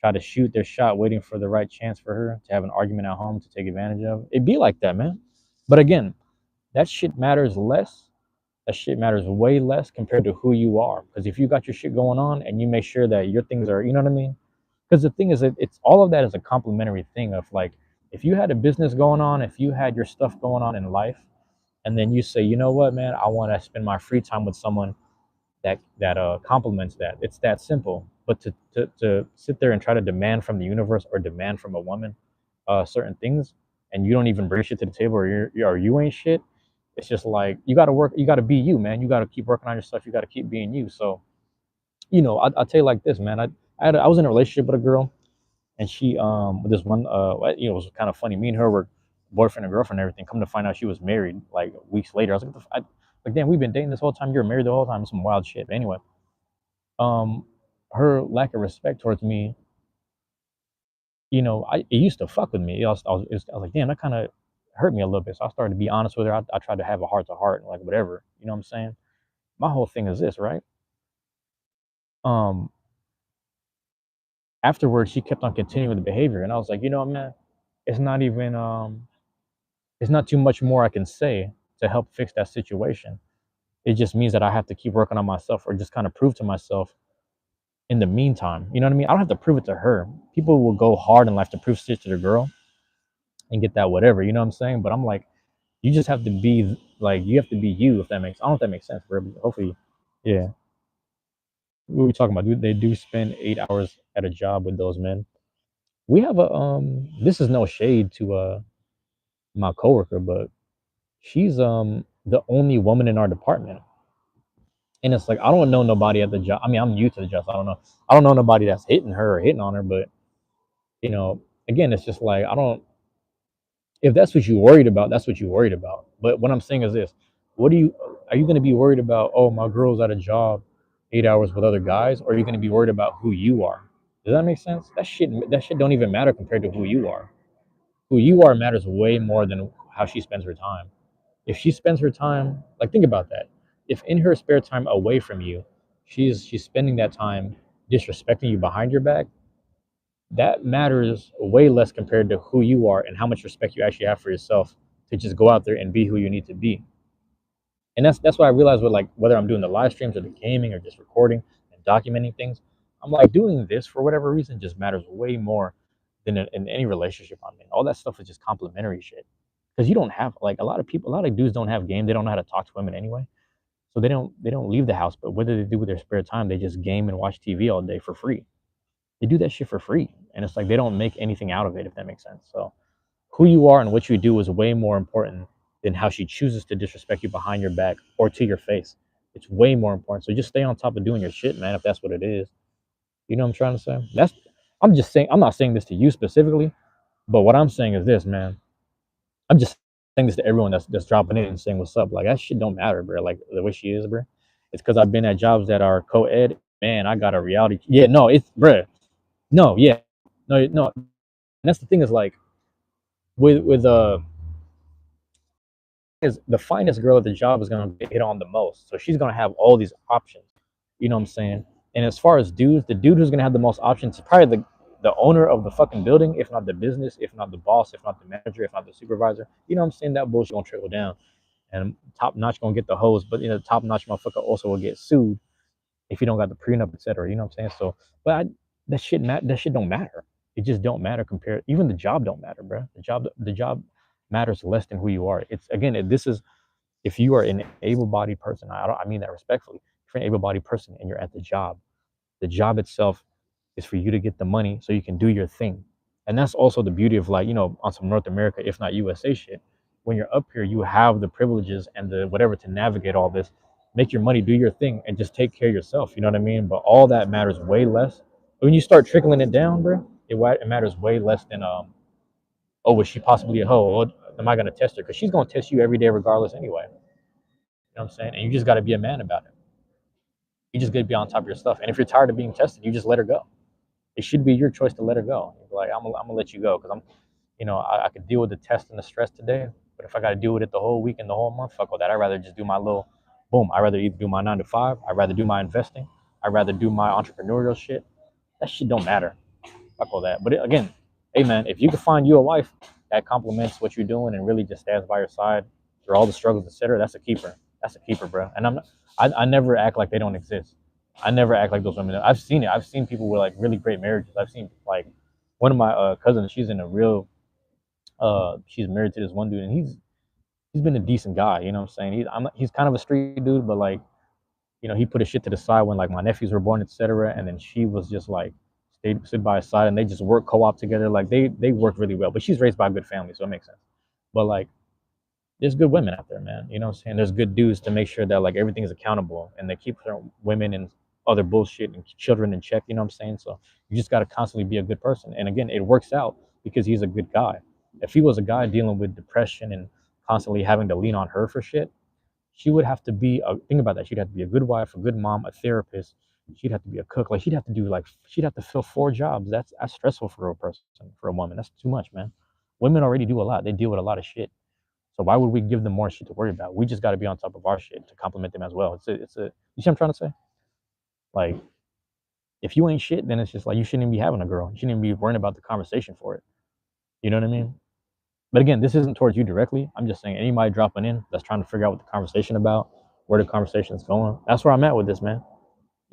try to shoot their shot, waiting for the right chance for her to have an argument at home to take advantage of. It'd be like that, man. But again, that shit matters less. That shit matters way less compared to who you are. Because if you got your shit going on and you make sure that your things are, you know what I mean? Because the thing is, it's all of that is a complementary thing of like, if you had a business going on, if you had your stuff going on in life, and then you say, you know what, man, I want to spend my free time with someone that complements that. It's that simple. But to sit there and try to demand from the universe or demand from a woman certain things, and you don't even bring shit to the table, or you ain't shit. It's just like you got to work. You got to be you, man. You got to keep working on yourself. You got to keep being you. So I'll tell you like this, man. I was in a relationship with a girl, and she with this one it was kind of funny. Me and her were boyfriend and girlfriend and everything. Come to find out she was married like weeks later. I was like, damn, we've been dating this whole time. You're married the whole time. Some wild shit. But anyway, um, her lack of respect towards me, it used to fuck with me. I was like, damn, that kind of hurt me a little bit. So I started to be honest with her. I tried to have a heart to heart, like whatever. You know what I'm saying? My whole thing is this, right? Um, Afterwards, she kept on continuing with the behavior, and I was like, man, it's not even it's not too much more I can say to help fix that situation. It just means that I have to keep working on myself or just kind of prove to myself in the meantime. You know what I mean? I don't have to prove it to her. People will go hard in life to prove shit to their girl and get that whatever, you know what I'm saying? But I'm like, you just have to be like, you have to be you, if that makes, I don't know if that makes sense, bro. Hopefully, yeah. What are we talking about? They do spend 8 hours at a job with those men. We have this is no shade to my coworker, but she's the only woman in our department. And it's like I don't know nobody at the job. I mean, I'm new to the job, so I don't know. I don't know nobody that's hitting her or hitting on her, but you know, again, it's just like I don't. If that's what you worried about, that's what you worried about. But what I'm saying is this: what are you going to be worried about? Oh, my girl's at a job, 8 hours with other guys, or are you going to be worried about who you are? Does that make sense? That shit don't even matter compared to who you are. Who you are matters way more than how she spends her time. If she spends her time, like think about that. If in her spare time away from you, she's spending that time disrespecting you behind your back, that matters way less compared to who you are and how much respect you actually have for yourself to just go out there and be who you need to be. And that's what I realized with like whether I'm doing the live streams or the gaming or just recording and documenting things. I'm like doing this for whatever reason just matters way more than in any relationship I'm in. All that stuff is just complimentary shit. Because you don't have like a lot of dudes don't have game. They don't know how to talk to women anyway. So they don't leave the house. But what do they do with their spare time? They just game and watch TV all day for free. They do that shit for free, and it's like they don't make anything out of it, if that makes sense. So who you are and what you do is way more important than how she chooses to disrespect you behind your back or to your face. It's way more important. So just stay on top of doing your shit, man, if that's what it is. You know what I'm trying to say? I'm just saying, I'm not saying this to you specifically, but what I'm saying is this, man. I'm just saying this to everyone that's dropping in and saying what's up. Like that shit don't matter, bro. Like the way she is, bro. It's because I've been at jobs that are co-ed. Man, I got a reality. Yeah, no, it's bro. No, yeah, no. And that's the thing is like with is the finest girl at the job is gonna get hit on the most. So she's gonna have all these options. You know what I'm saying? And as far as dudes, the dude who's gonna have the most options is probably the owner of the fucking building, if not the business, if not the boss, if not the manager, if not the supervisor. You know what I'm saying? That bullshit gonna trickle down. And top notch gonna get the hose, but top notch motherfucker also will get sued if you don't got the prenup, etc. You know what I'm saying? So, but that shit don't matter. It just don't matter compared. Even the job don't matter, bro. The job matters less than who you are. It's again, this is if you are an able-bodied person. I mean that respectfully. If you're an able-bodied person and you're at the job itself is for you to get the money so you can do your thing. And that's also the beauty of like, on some North America, if not USA shit. When you're up here, you have the privileges and the whatever to navigate all this, make your money, do your thing, and just take care of yourself. You know what I mean? But all that matters way less. When you start trickling it down, bro, it matters way less than oh, was she possibly a hoe? Oh, am I gonna test her? Because she's gonna test you every day regardless anyway. You know what I'm saying? And you just gotta be a man about it. You just gotta be on top of your stuff. And if you're tired of being tested, you just let her go. It should be your choice to let her go. Like I'm gonna let you go because I could deal with the test and the stress today, But if I got to deal with it the whole week and the whole month, fuck all that. I'd rather just do my little boom. I'd rather either do my 9 to 5. I'd rather do my investing. I'd rather do my entrepreneurial shit. That shit don't matter. Fuck all that. But again, hey man, if you can find you a wife that complements what you're doing and really just stands by your side through all the struggles, etc., that's a keeper. That's a keeper, bro. And I never act like they don't exist. I never act like those women. I've seen it. I've seen people with like really great marriages. I've seen like one of my cousins. She's in a real. She's married to this one dude, and he's been a decent guy. You know what I'm saying? He's kind of a street dude, but like he put his shit to the side when like my nephews were born, etc. And then she was just like stood by his side, and they just work co-op together. Like they work really well. But she's raised by a good family, so it makes sense. But like there's good women out there, man. You know what I'm saying? There's good dudes to make sure that like everything is accountable and they keep their women and other bullshit and children in check. You know what I'm saying? So you just got to constantly be a good person. And again, it works out because he's a good guy. If he was a guy dealing with depression and constantly having to lean on her for shit, she would have to be think about that. She'd have to be a good wife, a good mom, a therapist. She'd have to be a cook. Like she'd have to fill 4 jobs. That's stressful for a person, for a woman. That's too much, man. Women already do a lot. They deal with a lot of shit. So why would we give them more shit to worry about? We just got to be on top of our shit to compliment them as well. It's a. You see what I'm trying to say? Like, if you ain't shit, then it's just like you shouldn't even be having a girl. You shouldn't even be worrying about the conversation for it. You know what I mean? But again, this isn't towards you directly. I'm just saying anybody dropping in that's trying to figure out what the conversation about, where the conversation is going. That's where I'm at with this, man.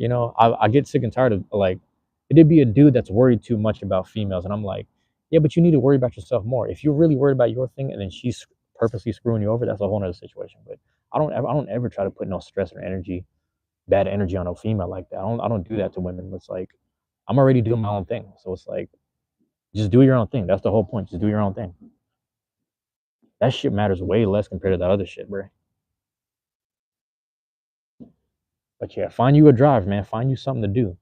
I get sick and tired of like it'd be a dude that's worried too much about females, and I'm like, yeah, but you need to worry about yourself more. If you're really worried about your thing, and then she's purposely screwing you over, that's a whole other situation. But I don't ever try to put no stress or energy, bad energy on a female like that. I don't do that to women. It's like I'm already doing my own thing, so it's like just do your own thing. That's the whole point. Just do your own thing. That shit matters way less compared to that other shit, bro. But yeah, find you a drive, man. Find you something to do.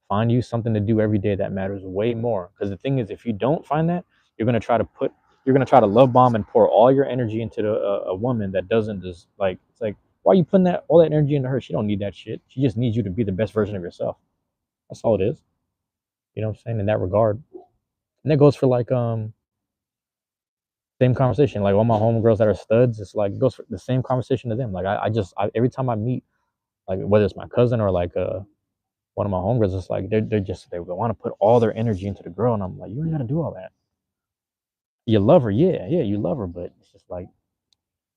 Find you something to do every day that matters way more. Because the thing is, if you don't find that, you're gonna try to love bomb and pour all your energy into a woman that doesn't just like. It's like, why are you putting all that energy into her? She don't need that shit. She just needs you to be the best version of yourself. That's all it is. You know what I'm saying in that regard. And that goes for like same conversation. Like all my homegirls that are studs, it's like it goes for the same conversation to them. Like every time I meet, like whether it's my cousin or like one of my homegirls, it's like they want to put all their energy into the girl, and I'm like, you ain't gotta do all that. You love her, yeah, you love her, but it's just like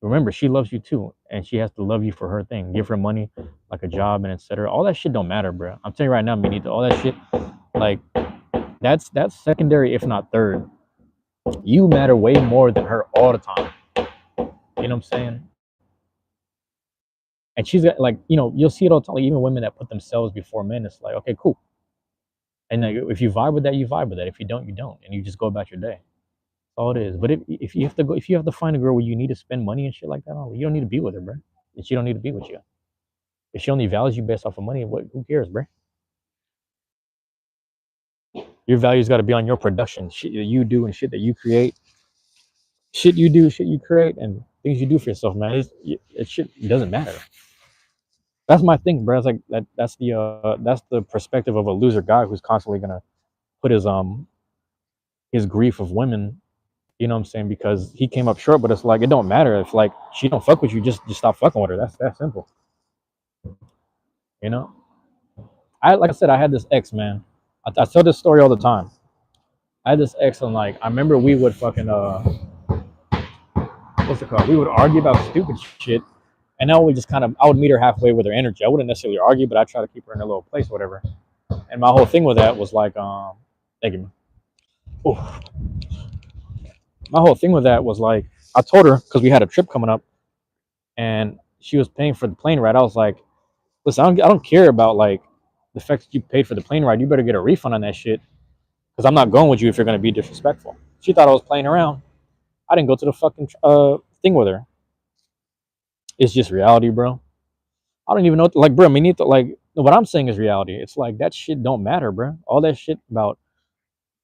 remember she loves you too, and she has to love you for her thing. Give her money, like a job, and etc. All that shit don't matter, bro. I'm telling you right now, Benito, all that shit, like that's secondary, if not third. You matter way more than her all the time. You know what I'm saying? And she's got like you'll see it all the time. Like, even women that put themselves before men, it's like okay, cool. And like, if you vibe with that, you vibe with that. If you don't, you don't, and you just go about your day. That's all it is. But if you have to find a girl where you need to spend money and shit like that, you don't need to be with her, bro. And she don't need to be with you. If she only values you based off of money, who cares, bro? Your value's got to be on your production, shit that you do and shit that you create, shit you do, shit you create, and things you do for yourself, man. It shit doesn't matter. That's my thing, bro. It's like that. That's the perspective of a loser guy who's constantly gonna put his grief of women. You know what I'm saying? Because he came up short, but it's like it don't matter if like she don't fuck with you, just stop fucking with her. That's that simple. You know? Like I said, I had this ex, man. I tell this story all the time. I had this ex, and like I remember we would fucking what's it called? We would argue about stupid shit, and I would meet her halfway with her energy. I wouldn't necessarily argue, but I try to keep her in a little place, whatever. And my whole thing with that was like, thank you. Oof. My whole thing with that was like, I told her because we had a trip coming up, and she was paying for the plane ride. I was like, listen, I don't care about like the fact that you paid for the plane ride. You better get a refund on that shit because I'm not going with you if you're gonna be disrespectful. She thought I was playing around. I didn't go to the fucking thing with her. It's just reality, bro. I don't even know, like, bro. Like, what I'm saying is reality. It's like that shit don't matter, bro. All that shit about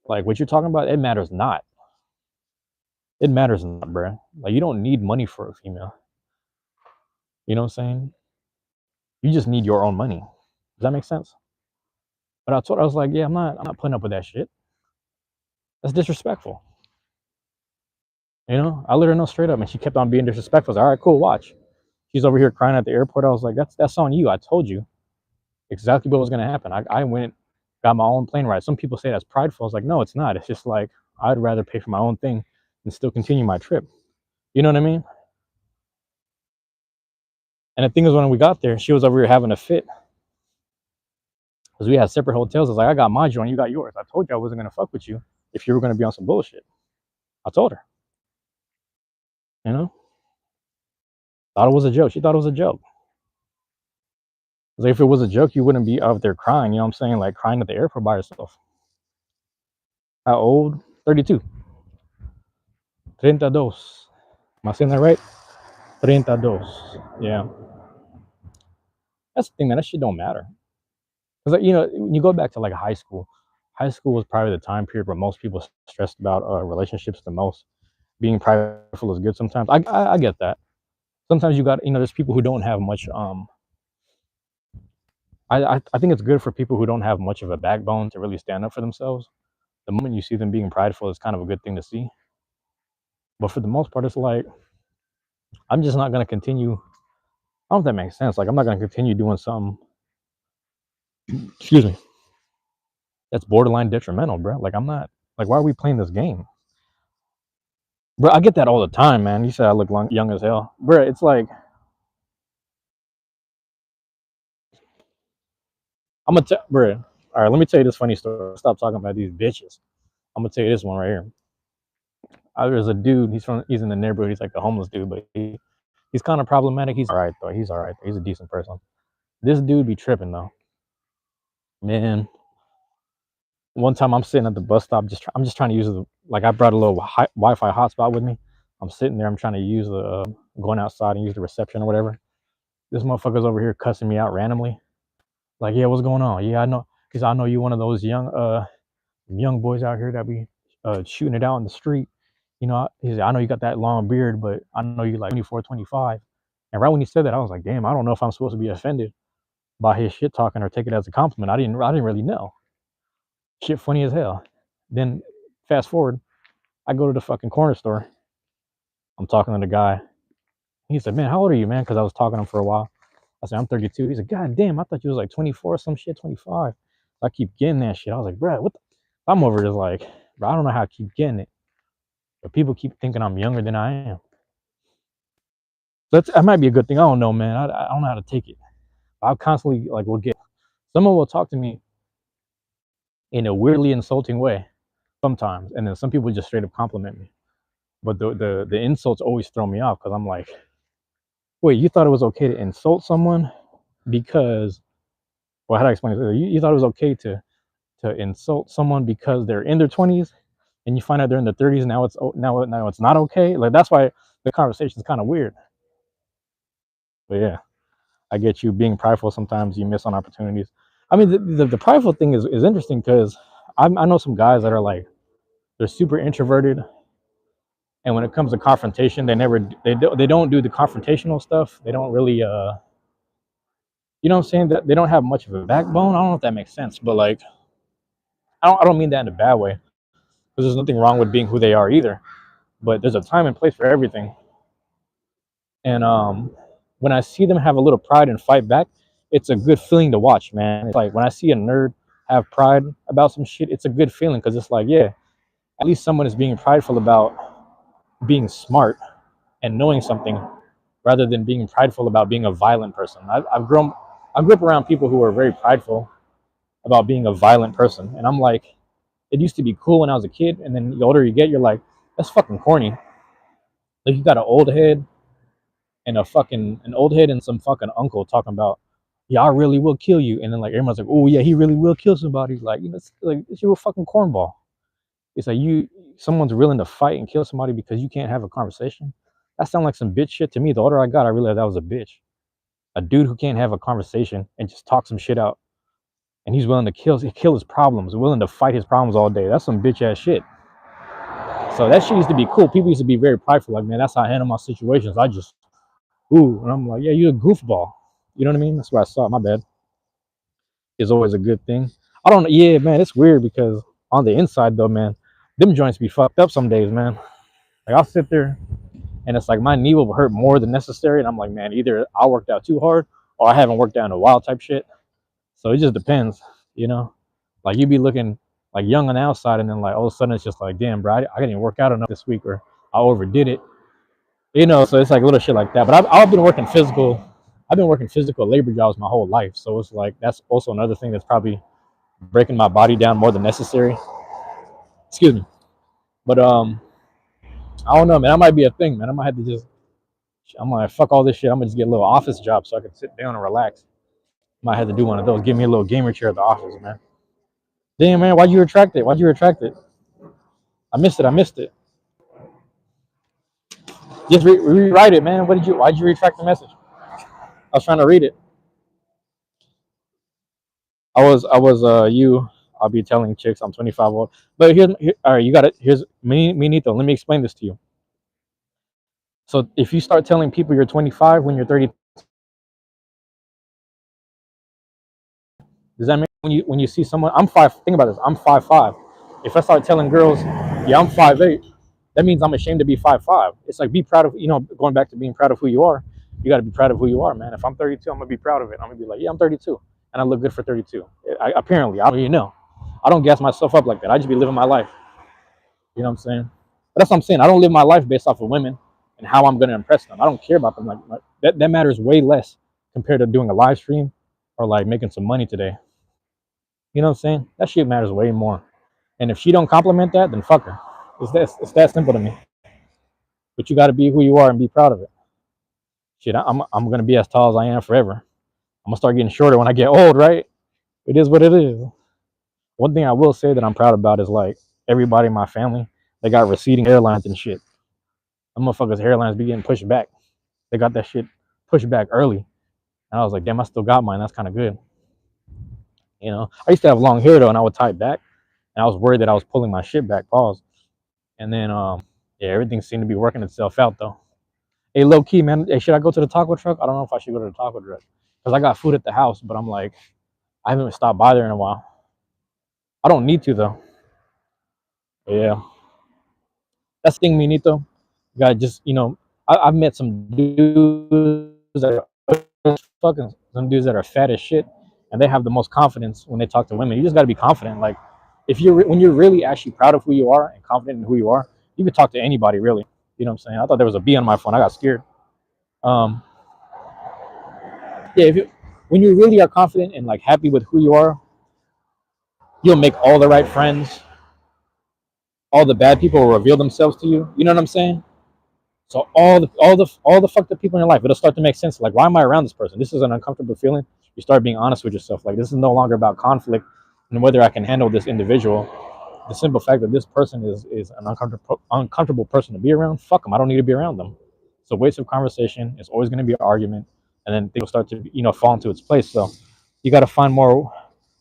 like what you're talking about, it matters not. It matters not, bro. Like, you don't need money for a female. You know what I'm saying? You just need your own money. Does that make sense? But I was like, yeah, I'm not putting up with that shit. That's disrespectful. You know, I let her know straight up, and she kept on being disrespectful. I was like, all right, cool, watch. She's over here crying at the airport. I was like, that's on you. I told you exactly what was gonna happen. I went, got my own plane ride. Some people say that's prideful. I was like, no, it's not. It's just like I'd rather pay for my own thing and still continue my trip. You know what I mean? And the thing is, when we got there, she was over here having a fit because we had separate hotels. I was like, I got my joint, you got yours. I told you I wasn't gonna fuck with you if you were gonna be on some bullshit. I told her, you know, thought it was a joke. She thought it was a joke. Like, if it was a joke, you wouldn't be out there crying. You know what I'm saying? Like crying at the airport by yourself. How old? 32. 32. Am I saying that right? 32. Yeah. That's the thing, man. That shit don't matter. Because, like, you know, when you go back to like high school was probably the time period where most people stressed about relationships the most. Being prideful is good sometimes. I get that. Sometimes you got, you know, there's people who don't have much. I think it's good for people who don't have much of a backbone to really stand up for themselves. The moment you see them being prideful, it's kind of a good thing to see. But for the most part, it's like I'm just not gonna continue. I don't know if that makes sense. Like I'm not gonna continue doing something. Excuse me. That's borderline detrimental, bro. Like I'm not. Like why are we playing this game, bro? I get that all the time, man. You said I look young as hell, bro. It's like I'm gonna tell, bro. All right, let me tell you this funny story. Stop talking about these bitches. I'm gonna tell you this one right here. There's a dude. He's in the neighborhood. He's like a homeless dude, but he's kind of problematic. He's all right though. He's all right. He's a decent person. This dude be tripping though, man. One time I'm sitting at the bus stop, I'm just trying to use the, like I brought a little Wi-Fi hotspot with me. I'm sitting there, I'm trying to use the going outside and use the reception or whatever. This motherfucker's over here cussing me out randomly. Like, yeah, what's going on? Yeah, I know, because I know you one of those young boys out here that be shooting it out in the street. You know, I know you got that long beard, but I know you like 24, 25. And right when he said that, I was like, damn, I don't know if I'm supposed to be offended by his shit talking or take it as a compliment. I didn't really know. Shit funny as hell. Then fast forward, I go to the fucking corner store. I'm talking to the guy. He said, man, how old are you, man? Because I was talking to him for a while. I said, I'm 32. He said, God damn, I thought you was like 24 or some shit, 25. I keep getting that shit. I was like, bro, what the? I'm over just like, bro, I don't know how I keep getting it. But people keep thinking I'm younger than I am. That might be a good thing. I don't know, man. I don't know how to take it. I'll constantly, like, someone will talk to me in a weirdly insulting way sometimes. And then some people just straight up compliment me. But the insults always throw me off because I'm like, wait, you thought it was okay to insult someone because, well, how do I explain it? You thought it was okay to insult someone because they're in their 20s, and you find out they're in their 30s. Now it's not okay. Like that's why the conversation is kind of weird. But yeah, I get you being prideful. Sometimes you miss on opportunities. I mean, the prideful thing is interesting because I know some guys that are like they're super introverted, and when it comes to confrontation, they don't do the confrontational stuff. They don't really you know what I'm saying? That they don't have much of a backbone. I don't know if that makes sense, but like I don't mean that in a bad way because there's nothing wrong with being who they are either. But there's a time and place for everything. And when I see them have a little pride and fight back, it's a good feeling to watch, man. It's like when I see a nerd have pride about some shit, it's a good feeling because it's like, yeah, at least someone is being prideful about being smart and knowing something rather than being prideful about being a violent person. I grew up around people who are very prideful about being a violent person. And I'm like, it used to be cool when I was a kid. And then the older you get, you're like, that's fucking corny. Like you got an old head and some fucking uncle talking about, yeah, I really will kill you. And then like everyone's like, oh yeah, he really will kill somebody. Like, you know, it's like you're a fucking cornball. It's like someone's willing to fight and kill somebody because you can't have a conversation. That sounds like some bitch shit to me. The older I got, I realized that was a bitch. A dude who can't have a conversation and just talk some shit out. And he's willing to kill his problems, willing to fight his problems all day. That's some bitch ass shit. So that shit used to be cool. People used to be very prideful, like, man, that's how I handle my situations. I just, ooh, and I'm like, yeah, you're a goofball. You know what I mean? That's what I saw. My bad. Is always a good thing. I don't know. Yeah, man, it's weird because on the inside though, man, them joints be fucked up some days, man. Like I'll sit there and it's like my knee will hurt more than necessary, and I'm like, man, either I worked out too hard or I haven't worked out in a while type shit. So it just depends, you know. Like you be looking like young on the outside, and then like all of a sudden it's just like, damn, bro, I didn't work out enough this week, or I overdid it, you know. So it's like little shit like that. But I've been working physical. I've been working physical labor jobs my whole life, so it's like that's also another thing that's probably breaking my body down more than necessary. Excuse me, but I don't know, man. That might be a thing, man. I might have to just. I'm like, fuck all this shit. I'm gonna just get a little office job so I can sit down and relax. Might have to do one of those. Give me a little gamer chair at the office, man. Damn, man. Why'd you retract it? Why'd you retract it? I missed it. I missed it. Just rewrite it, man. Why'd you retract the message? I was trying to read it. You. I'll be telling chicks I'm 25 old. But all right, you got it. Here's me, Nito. Let me explain this to you. So if you start telling people you're 25 when you're 30, does that mean when you see someone? I'm five. Think about this. I'm 5'5". If I start telling girls, yeah, I'm 5'8", that means I'm ashamed to be 5'5". It's like be proud of going back to being proud of who you are. You got to be proud of who you are, man. If I'm 32, I'm gonna be proud of it. I'm gonna be like, yeah, I'm 32, and I look good for 32. Apparently, I don't even know. I don't gas myself up like that. I just be living my life. You know what I'm saying? But that's what I'm saying. I don't live my life based off of women and how I'm gonna impress them. I don't care about them like that. That matters way less compared to doing a live stream or like making some money today. You know what I'm saying? That shit matters way more. And if she don't compliment that, then fuck her. It's that simple to me. But you got to be who you are and be proud of it. Shit, I'm gonna be as tall as I am forever. I'm gonna start getting shorter when I get old, right? It is what it is. One thing I will say that I'm proud about is like everybody in my family, they got receding hairlines and shit. Them motherfuckers' hairlines be getting pushed back. They got that shit pushed back early. And I was like, damn, I still got mine. That's kind of good. You know, I used to have long hair though, and I would tie it back, and I was worried that I was pulling my shit back. Pause. And then, yeah, everything seemed to be working itself out though. Hey, low key, man. Hey, should I go to the taco truck? I don't know if I should go to the taco truck because I got food at the house, but I'm like, I haven't stopped by there in a while. I don't need to though. But yeah, that's the thing, Minito. You gotta just, I've met some dudes that are fucking some dudes that are fat as shit, and they have the most confidence when they talk to women. You just gotta be confident. Like, if when you're really actually proud of who you are and confident in who you are, you can talk to anybody really. You know what I'm saying? I thought there was a bee on my phone. I got scared. Um, yeah, when you really are confident and like happy with who you are, you'll make all the right friends. All the bad people will reveal themselves to you. You know what I'm saying? So all the fucked up people in your life, it'll start to make sense. Like, why am I around this person? This is an uncomfortable feeling. You start being honest with yourself. Like, this is no longer about conflict and whether I can handle this individual. The simple fact that this person is an uncomfortable person to be around. Fuck them. I don't need to be around them. It's a waste of conversation. It's always going to be an argument, and then things will start to fall into its place. So you got to find more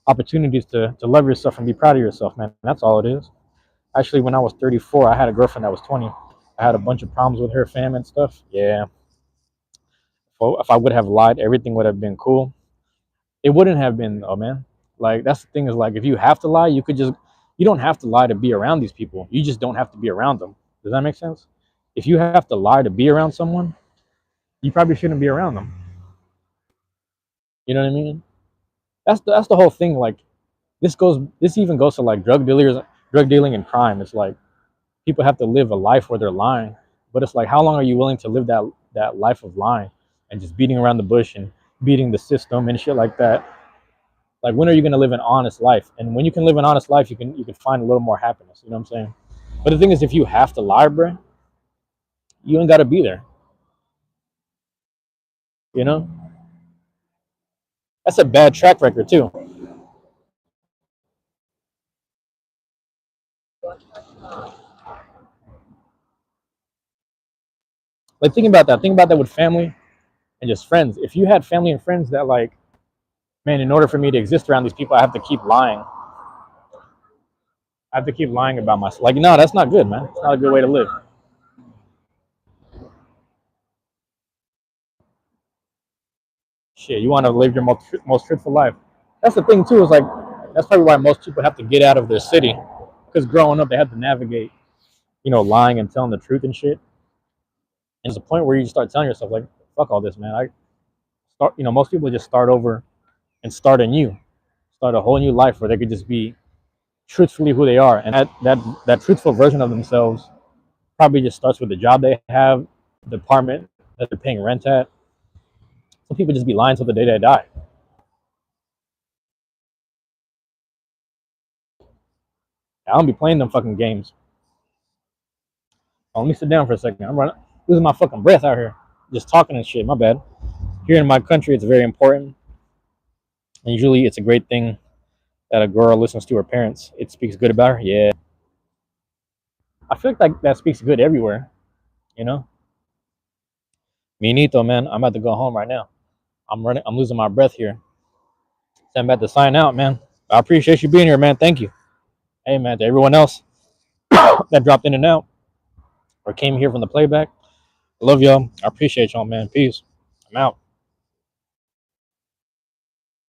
opportunities to love yourself and be proud of yourself, man. That's all it is. Actually, when I was 34, I had a girlfriend that was 20. I had a bunch of problems with her fam and stuff. Yeah. If I would have lied, everything would have been cool. It wouldn't have been, oh man. Like, that's the thing is, like, if you have to lie, you don't have to lie to be around these people. You just don't have to be around them. Does that make sense? If you have to lie to be around someone, you probably shouldn't be around them. You know what I mean? That's the whole thing. Like, this even goes to like drug dealing and crime. It's like people have to live a life where they're lying, but it's like, how long are you willing to live that life of lying and just beating around the bush and beating the system and shit like that? Like, when are you gonna live an honest life? And when you can live an honest life, you can find a little more happiness. You know what I'm saying? But the thing is, if you have to lie, bro, you ain't gotta be there. You know, that's a bad track record too. Like, think about that. Think about that with family and just friends. If you had family and friends that, like, man, in order for me to exist around these people, I have to keep lying. I have to keep lying about myself. Like, no, that's not good, man. It's not a good way to live. Shit, you want to live your most truthful life. That's the thing too. Is like, that's probably why most people have to get out of their city, because growing up they have to navigate lying and telling the truth and shit. And there's a point where you start telling yourself like, fuck all this, man. I start, most people just start over and start anew, start a whole new life where they could just be truthfully who they are, and that truthful version of themselves probably just starts with the job they have, the apartment that they're paying rent at. Some people just be lying till the day they die. I don't be playing them fucking games. Oh, let me sit down for a second. I'm losing my fucking breath out here, just talking and shit. My bad. Here in my country, it's very important, and usually it's a great thing that a girl listens to her parents. It speaks good about her. Yeah, I feel like that speaks good everywhere. You know, Minito, man. I'm about to go home right now. I'm running. I'm losing my breath here. So I'm about to sign out, man. I appreciate you being here, man. Thank you. Hey, man. To everyone else that dropped in and out or came here from the playback, I love y'all. I appreciate y'all, man. Peace. I'm out.